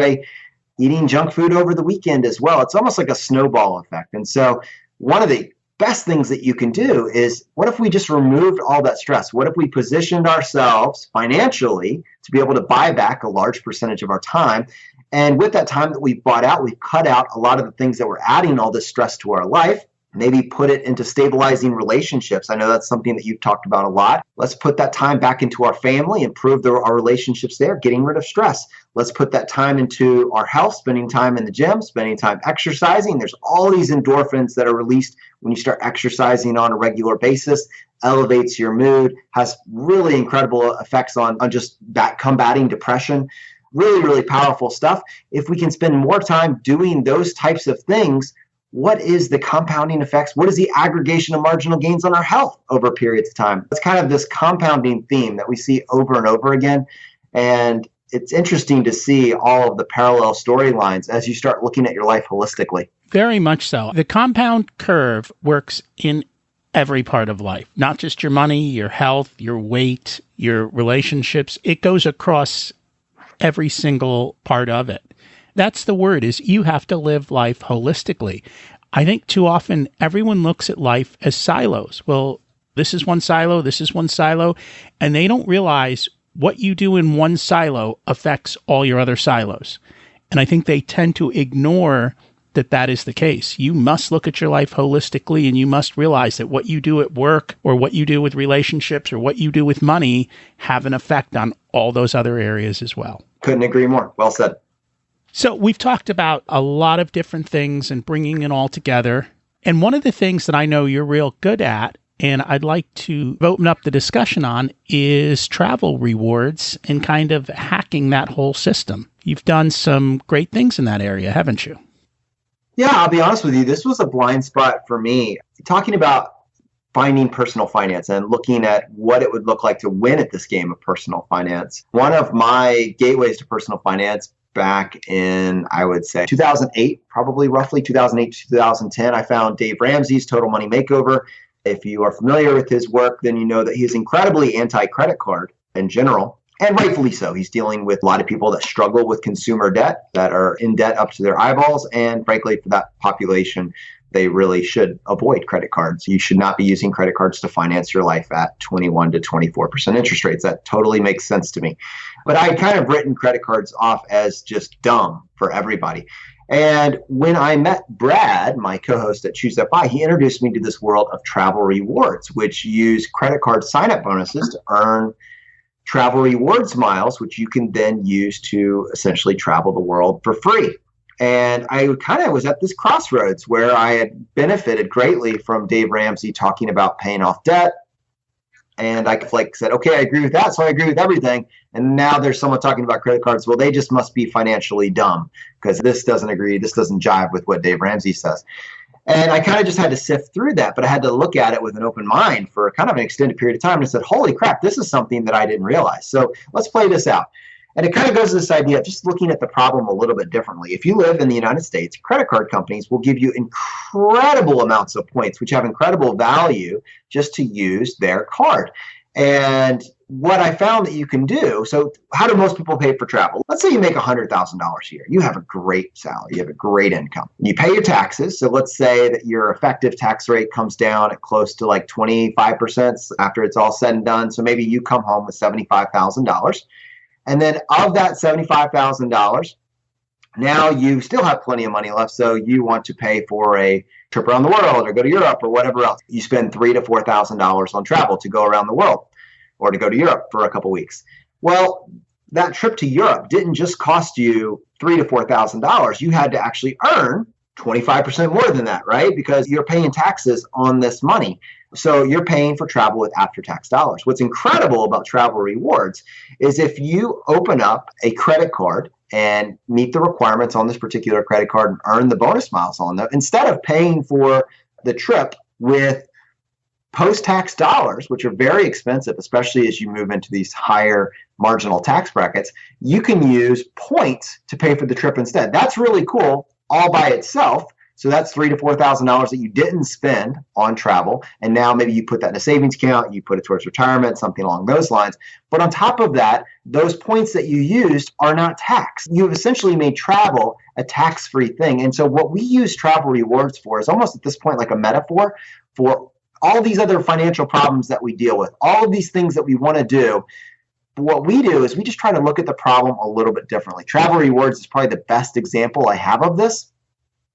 eating junk food over the weekend as well. It's almost like a snowball effect. And so one of the best things that you can do is, what if we just removed all that stress? What if we positioned ourselves financially to be able to buy back a large percentage of our time? And with that time that we've bought out, we've cut out a lot of the things that were adding all this stress to our life. Maybe put it into stabilizing relationships. I know that's something that you've talked about a lot. Let's put that time back into our family, improve our relationships there, getting rid of stress. Let's put that time into our health, spending time in the gym, spending time exercising. There's all these endorphins that are released when you start exercising on a regular basis, elevates your mood, has really incredible effects on just that combating depression. Really, really powerful stuff. If we can spend more time doing those types of things, what is the compounding effects? What is the aggregation of marginal gains on our health over periods of time? It's kind of this compounding theme that we see over and over again. And it's interesting to see all of the parallel storylines as you start looking at your life holistically. Very much so. The compound curve works in every part of life, not just your money, your health, your weight, your relationships. It goes across every single part of it. That's the word, is you have to live life holistically. I think too often everyone looks at life as silos. Well, this is one silo, this is one silo, and they don't realize what you do in one silo affects all your other silos. And I think they tend to ignore that is the case. You must look at your life holistically, and you must realize that what you do at work or what you do with relationships or what you do with money have an effect on all those other areas as well. Couldn't agree more. Well said. So we've talked about a lot of different things and bringing it all together. And one of the things that I know you're real good at, and I'd like to open up the discussion on, is travel rewards and kind of hacking that whole system. You've done some great things in that area, haven't you? Yeah, I'll be honest with you. This was a blind spot for me. Talking about finding personal finance and looking at what it would look like to win at this game of personal finance. One of my gateways to personal finance back in, I would say, 2008, probably roughly 2008 to 2010, I found Dave Ramsey's Total Money Makeover. If you are familiar with his work, then you know that he's incredibly anti-credit card in general, and rightfully so. He's dealing with a lot of people that struggle with consumer debt, that are in debt up to their eyeballs, and frankly, for that population, they really should avoid credit cards. You should not be using credit cards to finance your life at 21 to 24% interest rates. That totally makes sense to me. But I kind of written credit cards off as just dumb for everybody. And when I met Brad, my co-host at Choose That Buy, he introduced me to this world of travel rewards, which use credit card sign-up bonuses to earn travel rewards miles, which you can then use to essentially travel the world for free. And I kind of was at this crossroads where I had benefited greatly from Dave Ramsey talking about paying off debt. And I said, okay, I agree with that. So I agree with everything. And now there's someone talking about credit cards. Well, they just must be financially dumb because this doesn't agree. This doesn't jive with what Dave Ramsey says. And I kind of just had to sift through that, but I had to look at it with an open mind for kind of an extended period of time. And I said, holy crap, this is something that I didn't realize. So let's play this out. And it kind of goes to this idea of just looking at the problem a little bit differently. If you live in the United States, credit card companies will give you incredible amounts of points, which have incredible value just to use their card. And what I found that you can do, so how do most people pay for travel? Let's say you make $100,000 a year. You have a great salary. You have a great income. You pay your taxes. So let's say that your effective tax rate comes down at close to like 25% after it's all said and done. So maybe you come home with $75,000. And then of that $75,000, now you still have plenty of money left. So you want to pay for a trip around the world or go to Europe or whatever else. You spend $3,000 to $4,000 on travel to go around the world or to go to Europe for a couple weeks. Well, that trip to Europe didn't just cost you $3,000 to $4,000. You had to actually earn 25% more than that, right? Because you're paying taxes on this money. So you're paying for travel with after-tax dollars. What's incredible about travel rewards is if you open up a credit card and meet the requirements on this particular credit card and earn the bonus miles on them, instead of paying for the trip with post-tax dollars, which are very expensive, especially as you move into these higher marginal tax brackets, you can use points to pay for the trip instead. That's really cool all by itself. So that's $3,000 to $4,000 that you didn't spend on travel. And now maybe you put that in a savings account, you put it towards retirement, something along those lines. But on top of that, those points that you used are not taxed. You've essentially made travel a tax-free thing. And so what we use travel rewards for is almost at this point like a metaphor for all these other financial problems that we deal with, all of these things that we want to do. But what we do is we just try to look at the problem a little bit differently. Travel rewards is probably the best example I have of this,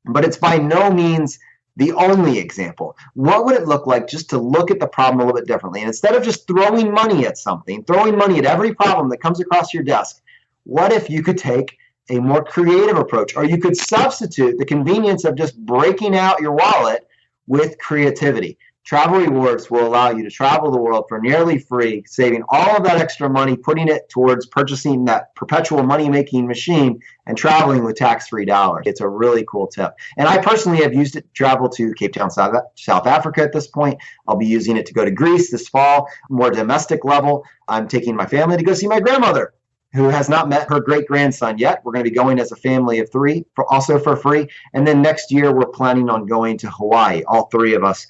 but it's by no means the only example. What would it look like just to look at the problem a little bit differently? And instead of just throwing money at something, throwing money at every problem that comes across your desk, what if you could take a more creative approach, or you could substitute the convenience of just breaking out your wallet with creativity? Travel rewards will allow you to travel the world for nearly free, saving all of that extra money, putting it towards purchasing that perpetual money-making machine and traveling with tax-free dollars. It's a really cool tip. And I personally have used it to travel to Cape Town, South Africa at this point. I'll be using it to go to Greece this fall, more domestic level. I'm taking my family to go see my grandmother, who has not met her great-grandson yet. We're going to be going as a family of three, also for free. And then next year, we're planning on going to Hawaii, all three of us,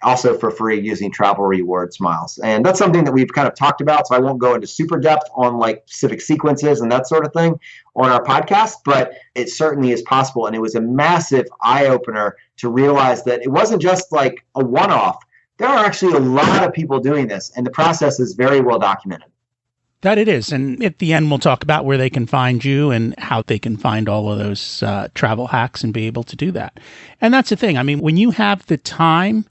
also for free using travel rewards miles. And that's something that we've kind of talked about, so I won't go into super depth on like specific sequences and that sort of thing on our podcast, but it certainly is possible. And it was a massive eye-opener to realize that it wasn't just like a one-off. There are actually a lot of people doing this, and the process is very well documented. That it is. And at the end, we'll talk about where they can find you and how they can find all of those travel hacks and be able to do that. And that's the thing. I mean, when you have the time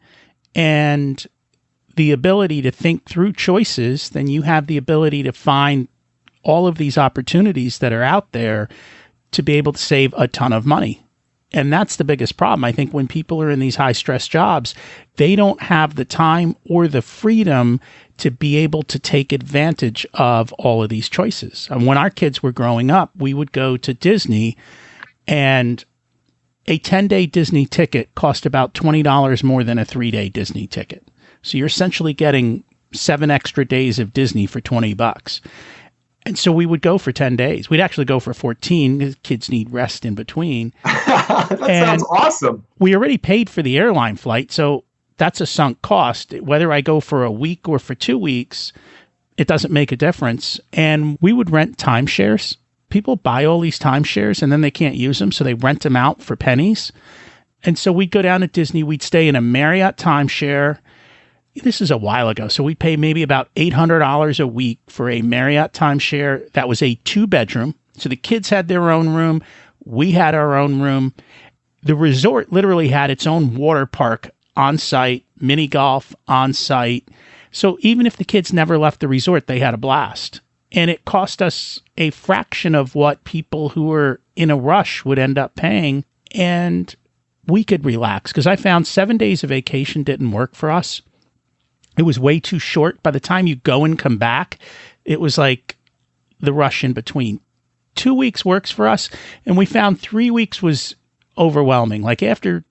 and the ability to think through choices, then you have the ability to find all of these opportunities that are out there to be able to save a ton of money. And that's the biggest problem. I think when people are in these high stress jobs, they don't have the time or the freedom to be able to take advantage of all of these choices. And when our kids were growing up, we would go to Disney, and a 10-day Disney ticket cost about $20 more than a 3-day Disney ticket. So you're essentially getting 7 extra days of Disney for $20. And so we would go for 10 days. We'd actually go for 14 because kids need rest in between. That sounds awesome. We already paid for the airline flight, so that's a sunk cost. Whether I go for a week or for 2 weeks, it doesn't make a difference. And we would rent timeshares. People buy all these timeshares and then they can't use them, so they rent them out for pennies. And so we'd go down to Disney. We'd stay in a Marriott timeshare. This is a while ago. So we pay maybe about $800 a week for a Marriott timeshare. That was a 2-bedroom. So the kids had their own room. We had our own room. The resort literally had its own water park on site, mini golf on site. So even if the kids never left the resort, they had a blast. And it cost us a fraction of what people who were in a rush would end up paying. And we could relax, because I found 7 days of vacation didn't work for us. It was way too short. By the time you go and come back, it was like the rush in between. 2 weeks works for us. And we found 3 weeks was overwhelming. Like after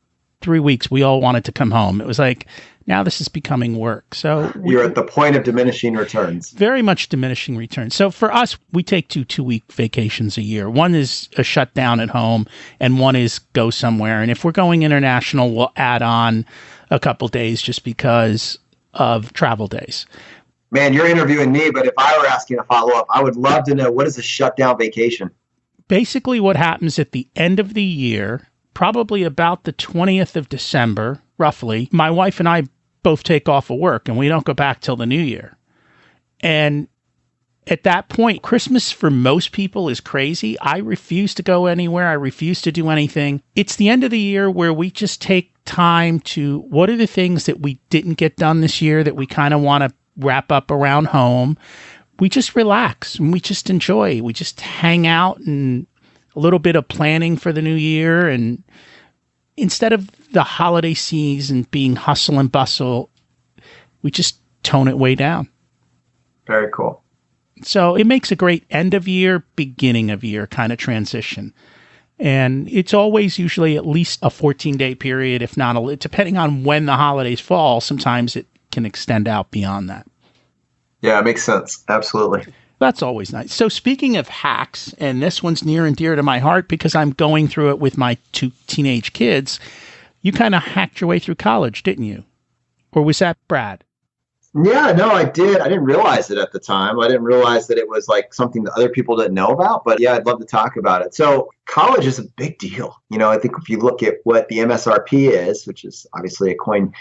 3 weeks, we all wanted to come home. It was like, now this is becoming work. So you're at the point of diminishing returns. Very much diminishing returns. So for us, we take 2-week vacations a year. One is a shutdown at home, and one is go somewhere. And if we're going international, we'll add on a couple days just because of travel days. Man, you're interviewing me, but if I were asking a follow-up, I would love to know, what is a shutdown vacation? Basically what happens at the end of the year, probably about the 20th of December, roughly, my wife and I both take off of work, and we don't go back till the new year. And at that point, Christmas for most people is crazy. I refuse to go anywhere. I refuse to do anything. It's the end of the year where we just take time to, what are the things that we didn't get done this year that we kind of want to wrap up around home? we just relax and we just enjoy. We just hang out and a little bit of planning for the new year. And instead of the holiday season being hustle and bustle, we just tone it way down. Very cool. So it makes a great end of year, beginning of year kind of transition. And it's always usually at least a 14-day period, if not, depending on when the holidays fall, sometimes it can extend out beyond that. Yeah, it makes sense. Absolutely. That's always nice. So speaking of hacks, and this one's near and dear to my heart because I'm going through it with my 2 teenage kids, you kind of hacked your way through college, didn't you? Or was that Brad? Yeah, no, I did. I didn't realize it at the time. I didn't realize that it was like something that other people didn't know about. But yeah, I'd love to talk about it. So college is a big deal. I think if you look at what the MSRP is, which is obviously a coin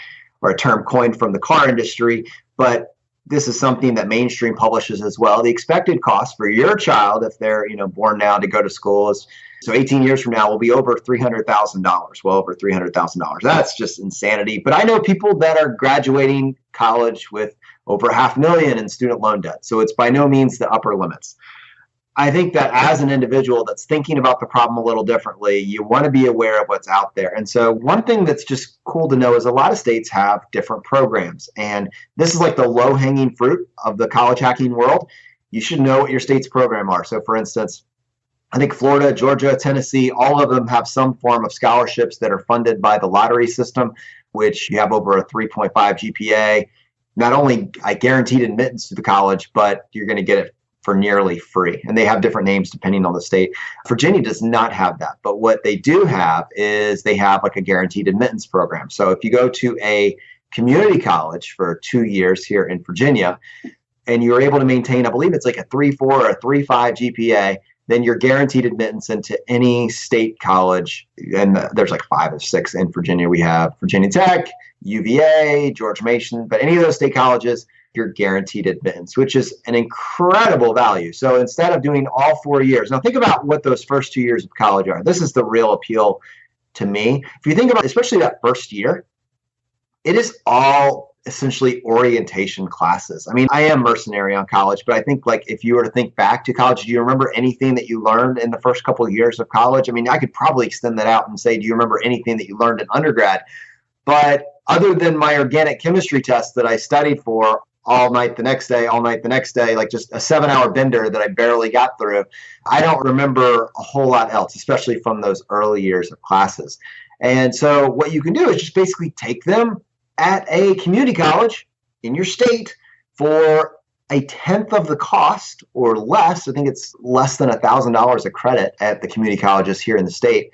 or a term coined from the car industry, but this is something that mainstream publishes as well. The expected cost for your child, if they're born now to go to school, is so 18 years from now will be over $300,000, well over $300,000. That's just insanity. But I know people that are graduating college with over $500,000 in student loan debt. So it's by no means the upper limits. I think that as an individual that's thinking about the problem a little differently, you want to be aware of what's out there. And so one thing that's just cool to know is a lot of states have different programs. And this is like the low-hanging fruit of the college hacking world. You should know what your state's program are. So for instance, I think Florida, Georgia, Tennessee, all of them have some form of scholarships that are funded by the lottery system, which you have over a 3.5 GPA. Not only guaranteed admittance to the college, but you're going to get it for nearly free. And they have different names depending on the state. Virginia does not have that. But what they do have is they have like a guaranteed admittance program. So if you go to a community college for 2 years here in Virginia, and you're able to maintain, I believe it's like a 3.4 or a 3.5 GPA, then you're guaranteed admittance into any state college. And there's like 5 or 6 in Virginia. We have Virginia Tech, UVA, George Mason, but any of those state colleges, you're guaranteed admittance, which is an incredible value. So instead of doing all 4 years, now think about what those first 2 years of college are. This is the real appeal to me. If you think about especially that first year, it is all essentially orientation classes. I mean, I am mercenary on college, but I think like if you were to think back to college, do you remember anything that you learned in the first couple of years of college? I mean, I could probably extend that out and say, do you remember anything that you learned in undergrad? But other than my organic chemistry test that I studied for all night the next day, like just a 7-hour bender that I barely got through, I don't remember a whole lot else, especially from those early years of classes. And so what you can do is just basically take them at a community college in your state for a tenth of the cost or less. I think it's less than $1,000 a credit at the community colleges here in the state.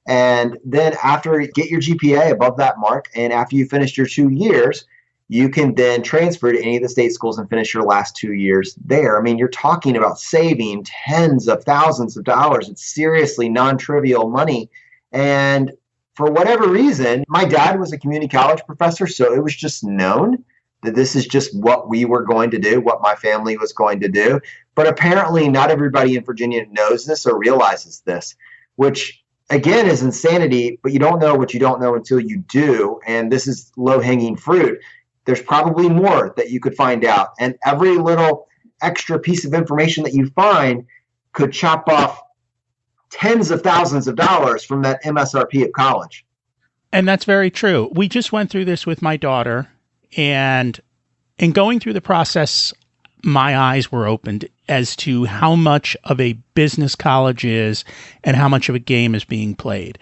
And then after you get your GPA above that mark, and after you finish your 2 years, you can then transfer to any of the state schools and finish your last 2 years there. I mean, you're talking about saving tens of thousands of dollars. It's seriously non-trivial money. And for whatever reason, my dad was a community college professor, so it was just known that this is just what we were going to do, what my family was going to do. But apparently not everybody in Virginia knows this or realizes this, which again is insanity, but you don't know what you don't know until you do. And this is low-hanging fruit. There's probably more that you could find out. And every little extra piece of information that you find could chop off tens of thousands of dollars from that MSRP of college. And that's very true. We just went through this with my daughter, and in going through the process, my eyes were opened as to how much of a business college is and how much of a game is being played.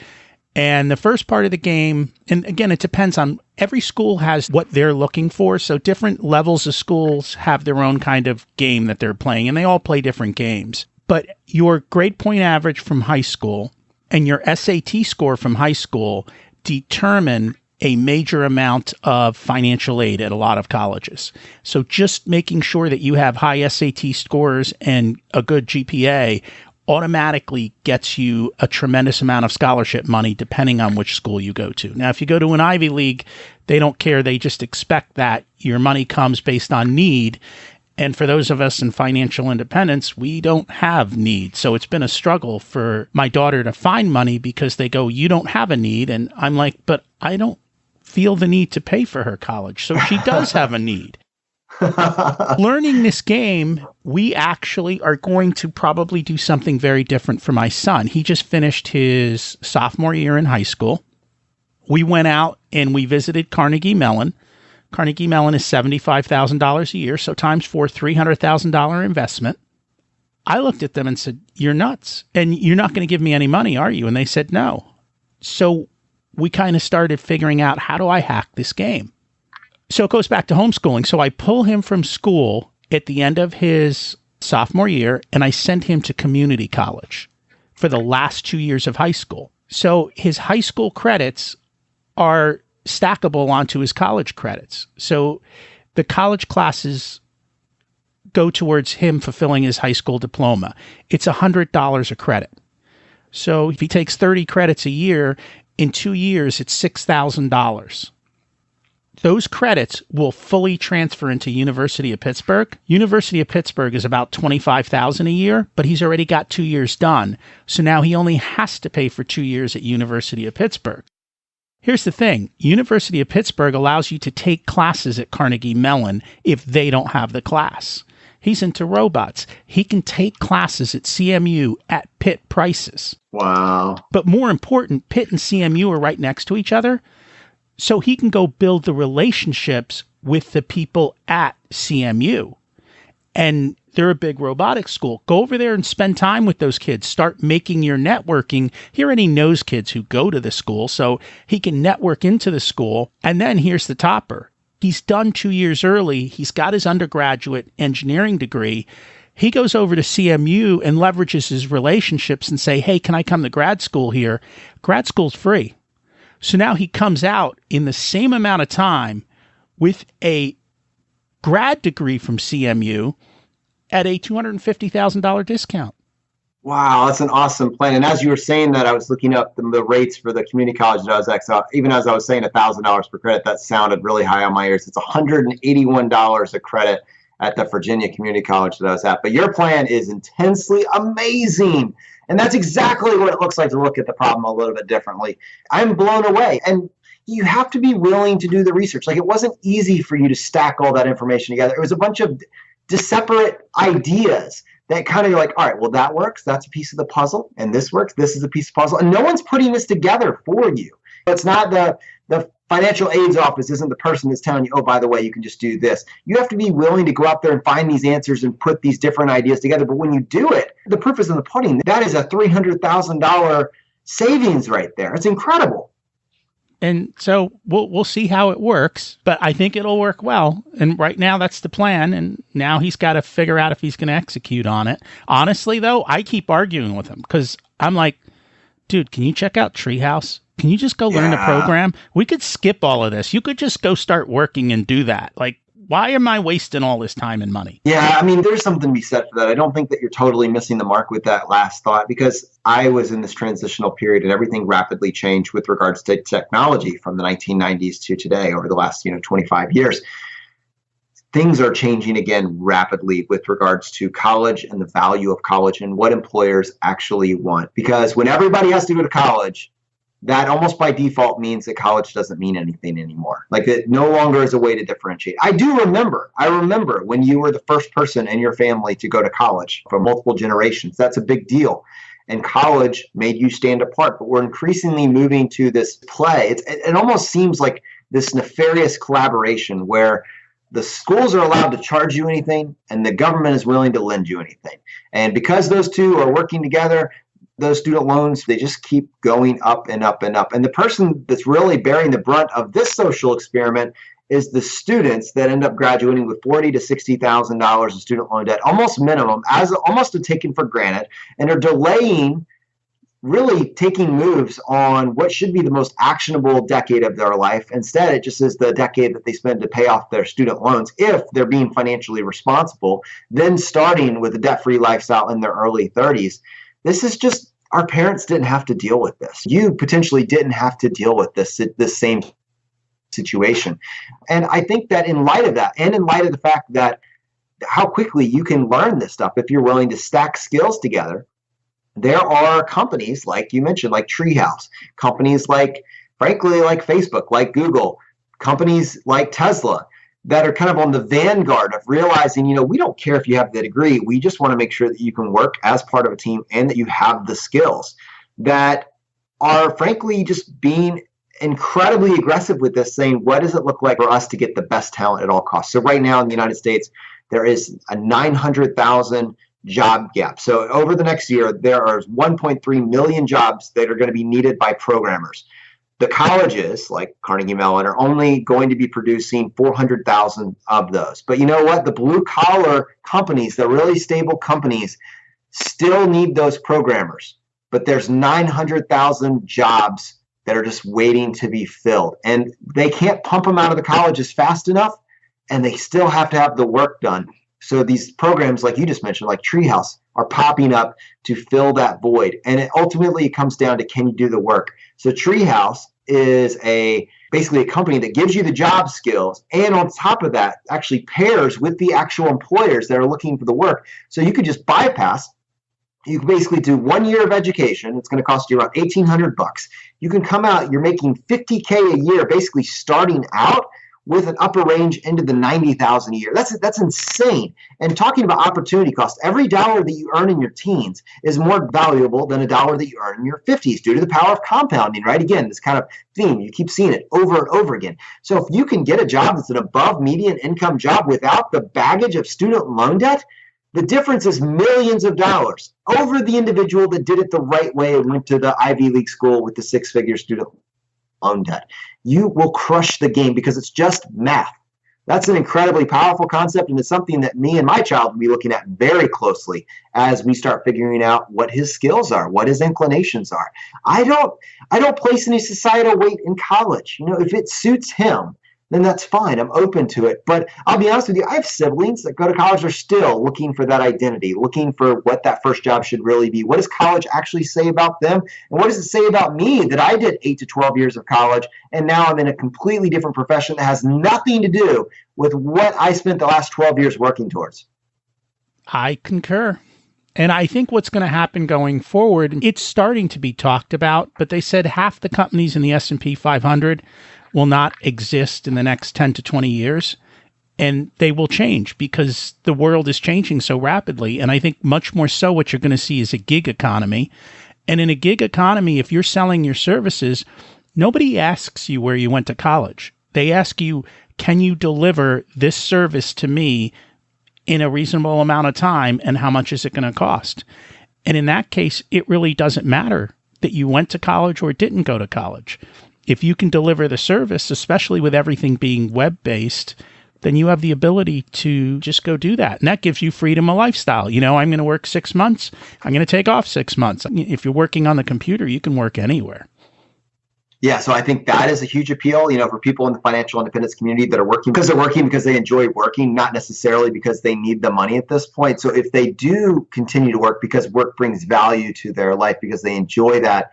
And the first part of the game, and again, it depends on every school has what they're looking for. So different levels of schools have their own kind of game that they're playing, and they all play different games. But your grade point average from high school and your SAT score from high school determine a major amount of financial aid at a lot of colleges. So just making sure that you have high SAT scores and a good GPA automatically gets you a tremendous amount of scholarship money depending on which school you go to. Now, if you go to an Ivy League, they don't care. They just expect that your money comes based on need. And for those of us in financial independence, we don't have need. So it's been a struggle for my daughter to find money because they go, you don't have a need. And I'm like, but I don't feel the need to pay for her college. So she does have a need. Learning this game, we actually are going to probably do something very different for my son. He just finished his sophomore year in high school. We went out and we visited Carnegie Mellon. Carnegie Mellon is $75,000 a year, so times 4, $300,000 investment. I looked at them and said, "You're nuts. And you're not going to give me any money, are you?" And they said, "No." So we kind of started figuring out, how do I hack this game? So it goes back to homeschooling. So I pull him from school at the end of his sophomore year, and I send him to community college for the last 2 years of high school. So his high school credits are stackable onto his college credits. So the college classes go towards him fulfilling his high school diploma. It's $100 a credit. So if he takes 30 credits a year, in 2 years, it's $6,000. Those credits will fully transfer into University of Pittsburgh. University of Pittsburgh is about $25,000 a year, but he's already got 2 years done. So now he only has to pay for 2 years at University of Pittsburgh. Here's the thing. University of Pittsburgh allows you to take classes at Carnegie Mellon if they don't have the class. He's into robots. He can take classes at CMU at Pitt prices. Wow. But more important, Pitt and CMU are right next to each other. So he can go build the relationships with the people at CMU. And they're a big robotics school. Go over there and spend time with those kids. Start making your networking. He already knows kids who go to the school, so he can network into the school. And then here's the topper. He's done 2 years early. He's got his undergraduate engineering degree. He goes over to CMU and leverages his relationships and say, "Hey, can I come to grad school here?" Grad school's free. So now he comes out in the same amount of time with a grad degree from CMU at a $250,000 discount. Wow, that's an awesome plan. And as you were saying that, I was looking up the rates for the community college that I was at. So even as I was saying $1,000 per credit, that sounded really high on my ears. It's $181 a credit at the Virginia Community College that I was at. But your plan is intensely amazing. And that's exactly what it looks like to look at the problem a little bit differently. I'm blown away. And you have to be willing to do the research. Like, it wasn't easy for you to stack all that information together. It was a bunch of separate ideas that kind of, you're like, all right, well, that works. That's a piece of the puzzle. And this works. This is a piece of puzzle. And no one's putting this together for you. It's not the financial aids office isn't the person that's telling you, oh, by the way, you can just do this. You have to be willing to go out there and find these answers and put these different ideas together. But when you do it, the proof is in the pudding. That is a $300,000 savings right there. It's incredible. And so we'll see how it works, but I think it'll work well. And right now that's the plan. And now he's got to figure out if he's going to execute on it. Honestly, though, I keep arguing with him because I'm like, dude, can you check out Treehouse? Can you just go learn the program? We could skip all of this. You could just go start working and do that. Like, why am I wasting all this time and money? Yeah, I mean, there's something to be said for that. I don't think that you're totally missing the mark with that last thought, because I was in this transitional period and everything rapidly changed with regards to technology from the 1990s to today over the last 25 years. Things are changing again rapidly with regards to college and the value of college and what employers actually want. Because when everybody has to go to college, that almost by default means that college doesn't mean anything anymore. Like, it no longer is a way to differentiate. I remember when you were the first person in your family to go to college for multiple generations. That's a big deal. And college made you stand apart. But we're increasingly moving to this play. It almost seems like this nefarious collaboration where the schools are allowed to charge you anything and the government is willing to lend you anything. And because those two are working together, those student loans, they just keep going up and up and up. And the person that's really bearing the brunt of this social experiment is the students that end up graduating with $40,000 to $60,000 in student loan debt, almost minimum, as almost taken for granted, and are delaying really taking moves on what should be the most actionable decade of their life. Instead, it just is the decade that they spend to pay off their student loans if they're being financially responsible, then starting with a debt-free lifestyle in their early 30s. This is just, our parents didn't have to deal with this. You potentially didn't have to deal with this same situation. And I think that in light of that, and in light of the fact that how quickly you can learn this stuff if you're willing to stack skills together, there are companies, like you mentioned, like Treehouse, companies like, frankly, like Facebook, like Google, companies like Tesla, that are kind of on the vanguard of realizing, we don't care if you have the degree. We just want to make sure that you can work as part of a team and that you have the skills, that are frankly just being incredibly aggressive with this, saying, what does it look like for us to get the best talent at all costs? So right now in the United States, there is a 900,000 job gap. So over the next year, there are 1.3 million jobs that are going to be needed by programmers. The colleges like Carnegie Mellon are only going to be producing 400,000 of those. But you know what? The blue collar companies, the really stable companies, still need those programmers. But there's 900,000 jobs that are just waiting to be filled. And they can't pump them out of the colleges fast enough, and they still have to have the work done. So these programs, like you just mentioned, like Treehouse, are popping up to fill that void. And it ultimately comes down to, can you do the work? So Treehouse is basically a company that gives you the job skills, and on top of that, actually pairs with the actual employers that are looking for the work. So you could just bypass. You can basically do 1 year of education. It's going to cost you around $1,800. You can come out, you're making $50K a year, basically starting out with an upper range into the $90,000 a year. That's insane. And talking about opportunity cost, every dollar that you earn in your teens is more valuable than a dollar that you earn in your 50s due to the power of compounding, right? Again, this kind of theme, you keep seeing it over and over again. So if you can get a job that's an above median income job without the baggage of student loan debt, the difference is millions of dollars over the individual that did it the right way and went to the Ivy League school with the six-figure student loan debt. You will crush the game because it's just math. That's an incredibly powerful concept, and it's something that me and my child will be looking at very closely as we start figuring out what his skills are, what his inclinations are. I don't place any societal weight in college. If it suits him, then that's fine. I'm open to it. But I'll be honest with you, I have siblings that go to college, are still looking for that identity, looking for what that first job should really be. What does college actually say about them? And what does it say about me that I did 8 to 12 years of college and now I'm in a completely different profession that has nothing to do with what I spent the last 12 years working towards? I concur. And I think what's going to happen going forward, it's starting to be talked about, but they said half the companies in the S&P 500 will not exist in the next 10 to 20 years, and they will change because the world is changing so rapidly. And I think much more so what you're going to see is a gig economy. And in a gig economy, if you're selling your services, nobody asks you where you went to college. They ask you, can you deliver this service to me in a reasonable amount of time, and how much is it going to cost? And in that case, it really doesn't matter that you went to college or didn't go to college. If you can deliver the service, especially with everything being web-based, then you have the ability to just go do that. And that gives you freedom of lifestyle. I'm going to work 6 months. I'm going to take off 6 months. If you're working on the computer, you can work anywhere. Yeah, so I think that is a huge appeal, for people in the financial independence community that are working because they enjoy working, not necessarily because they need the money at this point. So if they do continue to work because work brings value to their life, because they enjoy that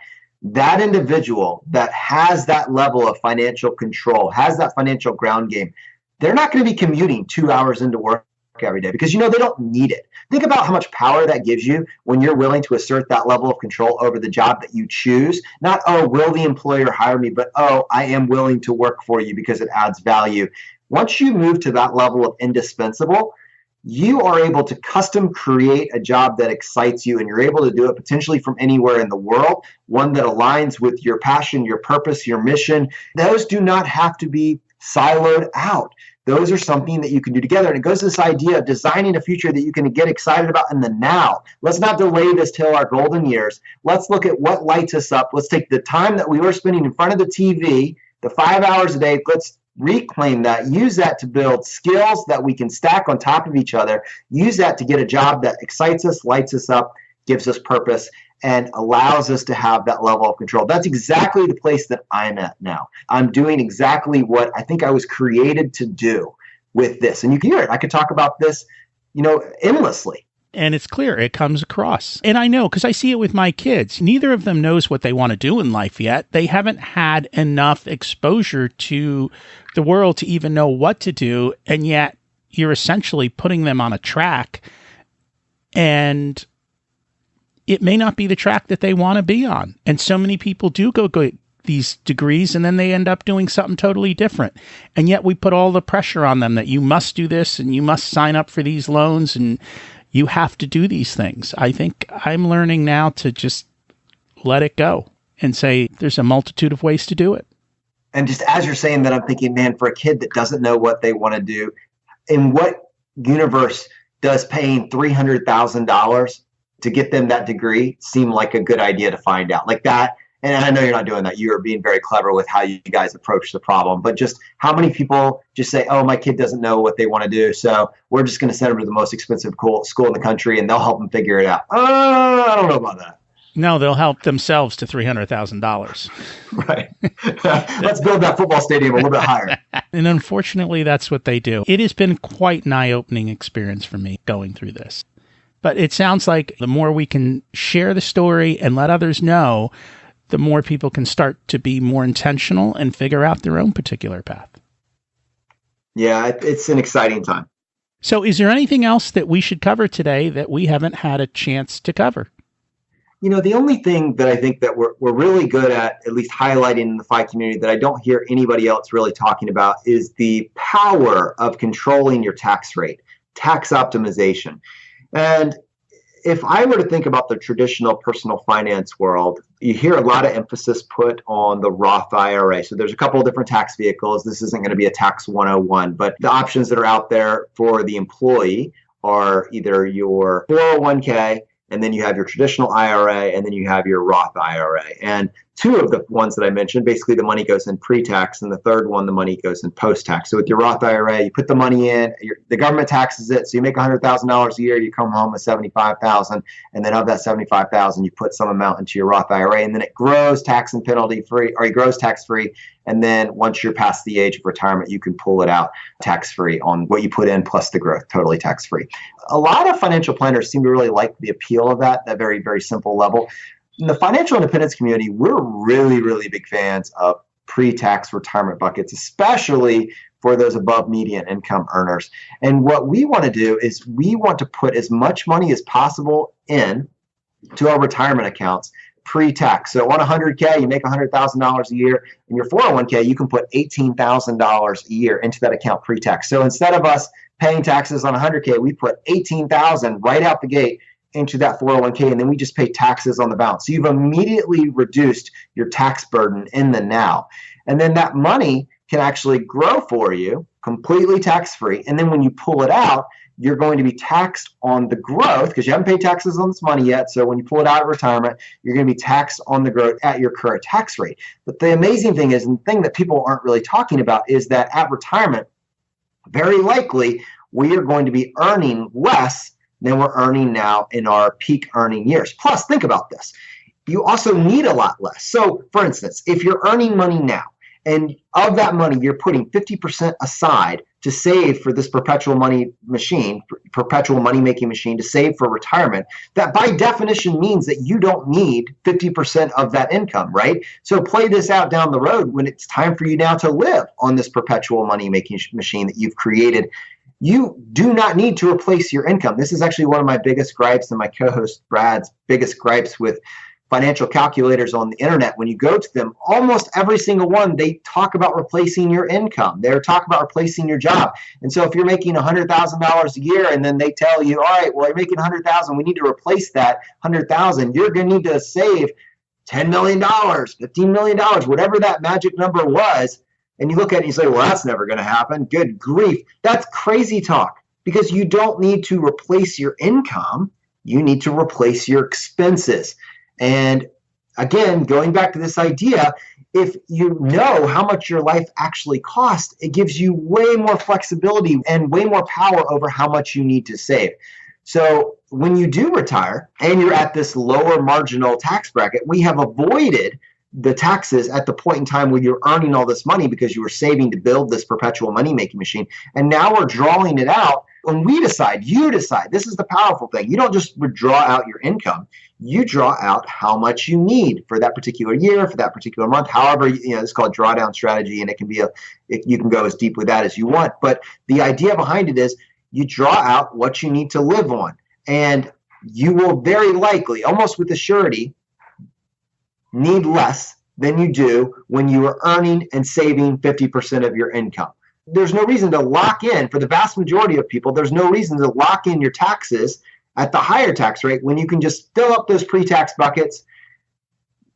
individual that has that level of financial control, has that financial ground game, they're not going to be commuting 2 hours into work every day because, they don't need it. Think about how much power that gives you when you're willing to assert that level of control over the job that you choose. Not, oh, will the employer hire me, but, oh, I am willing to work for you because it adds value. Once you move to that level of indispensable, you are able to custom create a job that excites you, and you're able to do it potentially from anywhere in the world, one that aligns with your passion, your purpose, your mission. Those do not have to be siloed out. Those are something that you can do together. And it goes to this idea of designing a future that you can get excited about in the now. Let's not delay this till our golden years. Let's look at what lights us up. Let's take the time that we were spending in front of the TV, the 5 hours a day. Let's reclaim that, use that to build skills that we can stack on top of each other, use that to get a job that excites us, lights us up, gives us purpose, and allows us to have that level of control. That's exactly the place that I'm at now. I'm doing exactly what I think I was created to do with this. And you can hear it. I could talk about this, endlessly. And it's clear, it comes across. And I know, because I see it with my kids. Neither of them knows what they want to do in life yet. They haven't had enough exposure to the world to even know what to do. And yet you're essentially putting them on a track, and it may not be the track that they want to be on. And so many people do go these degrees and then they end up doing something totally different. And yet we put all the pressure on them that you must do this and you must sign up for these loans and you have to do these things. I think I'm learning now to just let it go and say there's a multitude of ways to do it. And just as you're saying that, I'm thinking, man, for a kid that doesn't know what they want to do, in what universe does paying $300,000 to get them that degree seem like a good idea to find out like that? And I know you're not doing that. You are being very clever with how you guys approach the problem. But just how many people just say, oh, my kid doesn't know what they want to do, so we're just going to send them to the most expensive school in the country and they'll help them figure it out. I don't know about that. No, they'll help themselves to $300,000. Right. Let's build that football stadium a little bit higher. And unfortunately, that's what they do. It has been quite an eye-opening experience for me going through this. But it sounds like the more we can share the story and let others know, the more people can start to be more intentional and figure out their own particular path. Yeah, it's an exciting time. So is there anything else that we should cover today that we haven't had a chance to cover? You know, the only thing that I think that we're really good at least highlighting in the FI community that I don't hear anybody else really talking about is the power of controlling your tax rate, tax optimization. And if I were to think about the traditional personal finance world, you hear a lot of emphasis put on the Roth IRA. So there's a couple of different tax vehicles. This isn't going to be a tax 101, but the options that are out there for the employee are either your 401k, and then you have your traditional IRA, and then you have your Roth IRA. And two of the ones that I mentioned, basically the money goes in pre-tax, and the third one, the money goes in post-tax. So with your Roth IRA, you put the money in, the government taxes it, so you make $100,000 a year, you come home with $75,000, and then of that $75,000, you put some amount into your Roth IRA, and then it grows tax and penalty free, or it grows tax-free, and then once you're past the age of retirement, you can pull it out tax-free on what you put in plus the growth, totally tax-free. A lot of financial planners seem to really like the appeal of that very, very simple level. In the financial independence community, we're really, really big fans of pre-tax retirement buckets, especially for those above median income earners. And what we want to do is we want to put as much money as possible in to our retirement accounts pre-tax. So on $100K, you make $100,000 a year. In your 401K, you can put $18,000 a year into that account pre-tax. So instead of us paying taxes on $100K, we put $18,000 right out the gate into that 401k, and then we just pay taxes on the balance. So you've immediately reduced your tax burden in the now. And then that money can actually grow for you completely tax-free. And then when you pull it out, you're going to be taxed on the growth because you haven't paid taxes on this money yet. So when you pull it out of retirement, you're going to be taxed on the growth at your current tax rate. But the amazing thing is, and the thing that people aren't really talking about, is that at retirement, very likely, we are going to be earning less than we're earning now in our peak earning years. Plus, think about this. You also need a lot less. So, for instance, if you're earning money now, and of that money, you're putting 50% aside to save for this perpetual money making machine to save for retirement, that by definition means that you don't need 50% of that income, right? So play this out down the road when it's time for you now to live on this perpetual money making machine that you've created. You do not need to replace your income. This is actually one of my biggest gripes and my co-host Brad's biggest gripes with financial calculators on the internet. When you go to them, almost every single one, they talk about replacing your income. They're talking about replacing your job. And so if you're making $100,000 a year and then they tell you, all right, well, you're making $100,000, we need to replace that $100,000, you're going to need to save $10 million, $15 million, whatever that magic number was. And you look at it and you say, well, that's never going to happen. Good grief. That's crazy talk because you don't need to replace your income. You need to replace your expenses. And again, going back to this idea, if you know how much your life actually costs, it gives you way more flexibility and way more power over how much you need to save. So when you do retire and you're at this lower marginal tax bracket, we have avoided the taxes at the point in time where you're earning all this money because you were saving to build this perpetual money-making machine. And now we're drawing it out. When we decide, you decide, this is the powerful thing. You don't just withdraw out your income. You draw out how much you need for that particular year, for that particular month, however, it's called drawdown strategy, and it can be you can go as deep with that as you want. But the idea behind it is you draw out what you need to live on. And you will very likely, almost with a surety, need less than you do when you are earning and saving 50% of your income. There's no reason to lock in, for the vast majority of people, there's no reason to lock in your taxes at the higher tax rate when you can just fill up those pre-tax buckets,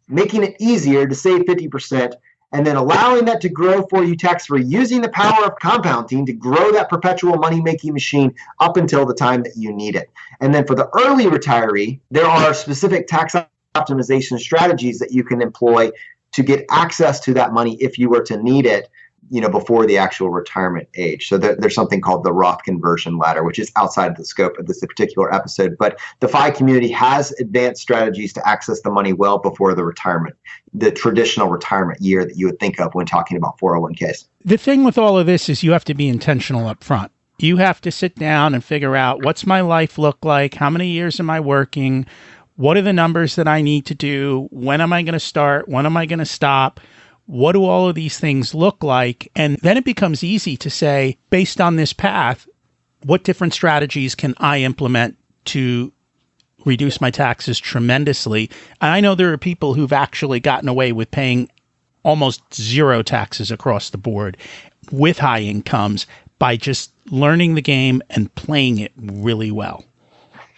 making it easier to save 50%, and then allowing that to grow for you tax-free, using the power of compounding to grow that perpetual money-making machine up until the time that you need it. And then for the early retiree, there are specific tax optimization strategies that you can employ to get access to that money if you were to need it, before the actual retirement age. So there's something called the Roth conversion ladder, which is outside of the scope of this particular episode. But the FI community has advanced strategies to access the money well before the traditional retirement year that you would think of when talking about 401ks. The thing with all of this is you have to be intentional up front. You have to sit down and figure out, what's my life look like? How many years am I working? What are the numbers that I need to do? When am I going to start? When am I going to stop? What do all of these things look like? And then it becomes easy to say, based on this path, what different strategies can I implement to reduce my taxes tremendously? And I know there are people who've actually gotten away with paying almost zero taxes across the board with high incomes by just learning the game and playing it really well.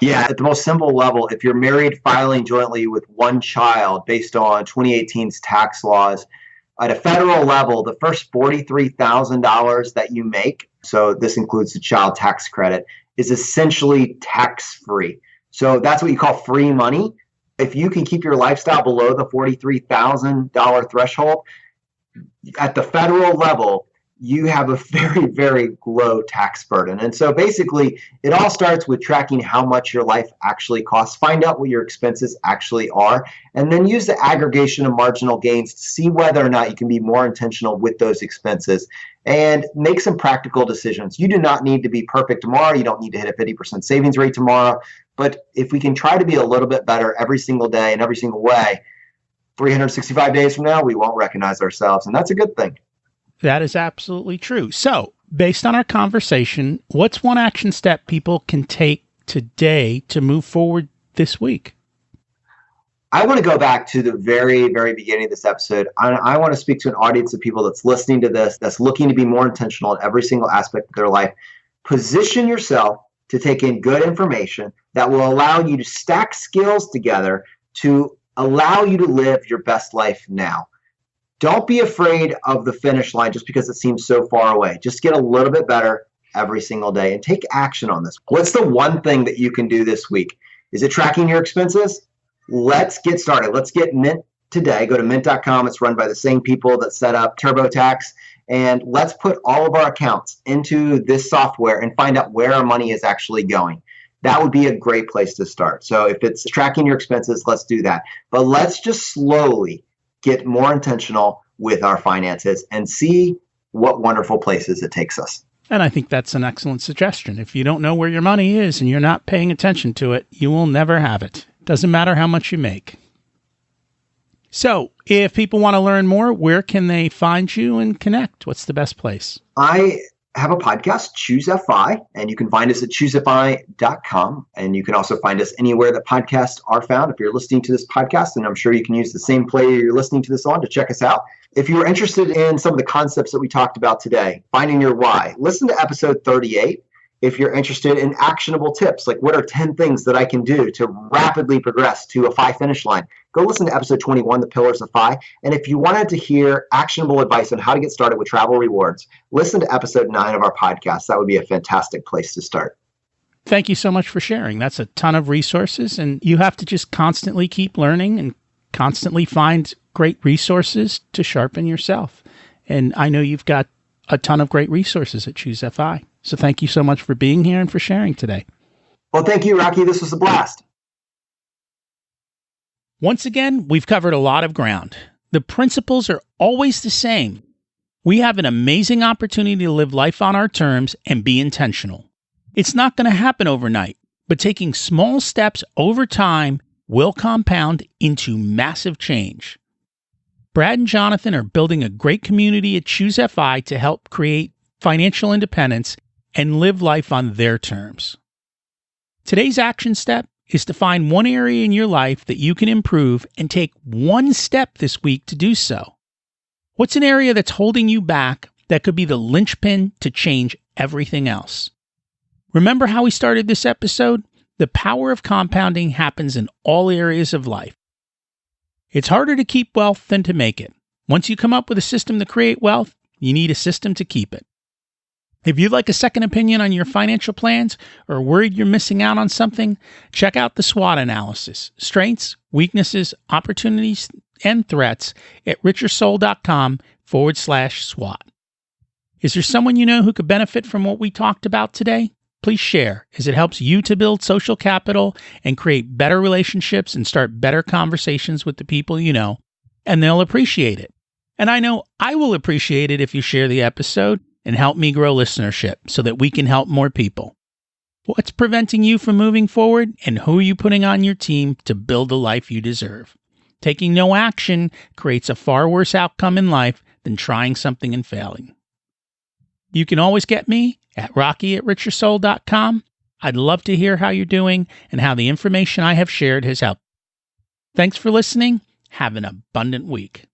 Yeah, at the most simple level, if you're married filing jointly with one child based on 2018's tax laws, at a federal level, the first $43,000 that you make, so this includes the child tax credit, is essentially tax-free. So that's what you call free money. If you can keep your lifestyle below the $43,000 threshold, at the federal level, you have a very, very low tax burden. And so basically, it all starts with tracking how much your life actually costs. Find out what your expenses actually are, and then use the aggregation of marginal gains to see whether or not you can be more intentional with those expenses and make some practical decisions. You do not need to be perfect tomorrow. You don't need to hit a 50% savings rate tomorrow. But if we can try to be a little bit better every single day in every single way, 365 days from now, we won't recognize ourselves. And that's a good thing. That is absolutely true. So, based on our conversation, what's one action step people can take today to move forward this week? I want to go back to the very, very beginning of this episode. I want to speak to an audience of people that's listening to this, that's looking to be more intentional in every single aspect of their life. Position yourself to take in good information that will allow you to stack skills together to allow you to live your best life now. Don't be afraid of the finish line just because it seems so far away. Just get a little bit better every single day and take action on this. What's the one thing that you can do this week? Is it tracking your expenses? Let's get started. Let's get Mint today. Go to mint.com. It's run by the same people that set up TurboTax. And let's put all of our accounts into this software and find out where our money is actually going. That would be a great place to start. So if it's tracking your expenses, let's do that. But let's just slowly get more intentional with our finances and see what wonderful places it takes us. And I think that's an excellent suggestion. If you don't know where your money is and you're not paying attention to it, you will never have it. Doesn't matter how much you make. So if people want to learn more, where can they find you and connect? What's the best place? I have a podcast, Choose FI, and you can find us at choosefi.com. And you can also find us anywhere that podcasts are found. If you're listening to this podcast, and I'm sure you can use the same player you're listening to this on to check us out. If you're interested in some of the concepts that we talked about today, finding your why, listen to episode 38. If you're interested in actionable tips, like what are 10 things that I can do to rapidly progress to a FI finish line, go listen to episode 21, The Pillars of FI. And if you wanted to hear actionable advice on how to get started with travel rewards, listen to episode 9 of our podcast. That would be a fantastic place to start. Thank you so much for sharing. That's a ton of resources, and you have to just constantly keep learning and constantly find great resources to sharpen yourself. And I know you've got a ton of great resources at Choose FI. So thank you so much for being here and for sharing today. Well, thank you, Rocky. This was a blast. Once again, we've covered a lot of ground. The principles are always the same. We have an amazing opportunity to live life on our terms and be intentional. It's not going to happen overnight, but taking small steps over time will compound into massive change. Brad and Jonathan are building a great community at Choose FI to help create financial independence and live life on their terms. Today's action step is to find one area in your life that you can improve and take one step this week to do so. What's an area that's holding you back that could be the linchpin to change everything else? Remember how we started this episode? The power of compounding happens in all areas of life. It's harder to keep wealth than to make it. Once you come up with a system to create wealth, you need a system to keep it. If you'd like a second opinion on your financial plans or are worried you're missing out on something, check out the SWOT analysis, strengths, weaknesses, opportunities, and threats at richersoul.com/SWOT. Is there someone you know who could benefit from what we talked about today? Please share, as it helps you to build social capital and create better relationships and start better conversations with the people you know, and they'll appreciate it. And I know I will appreciate it if you share the episode and help me grow listenership so that we can help more people. What's preventing you from moving forward, and who are you putting on your team to build the life you deserve? Taking no action creates a far worse outcome in life than trying something and failing. You can always get me at rocky@richersoul.com. I'd love to hear how you're doing and how the information I have shared has helped. Thanks for listening. Have an abundant week.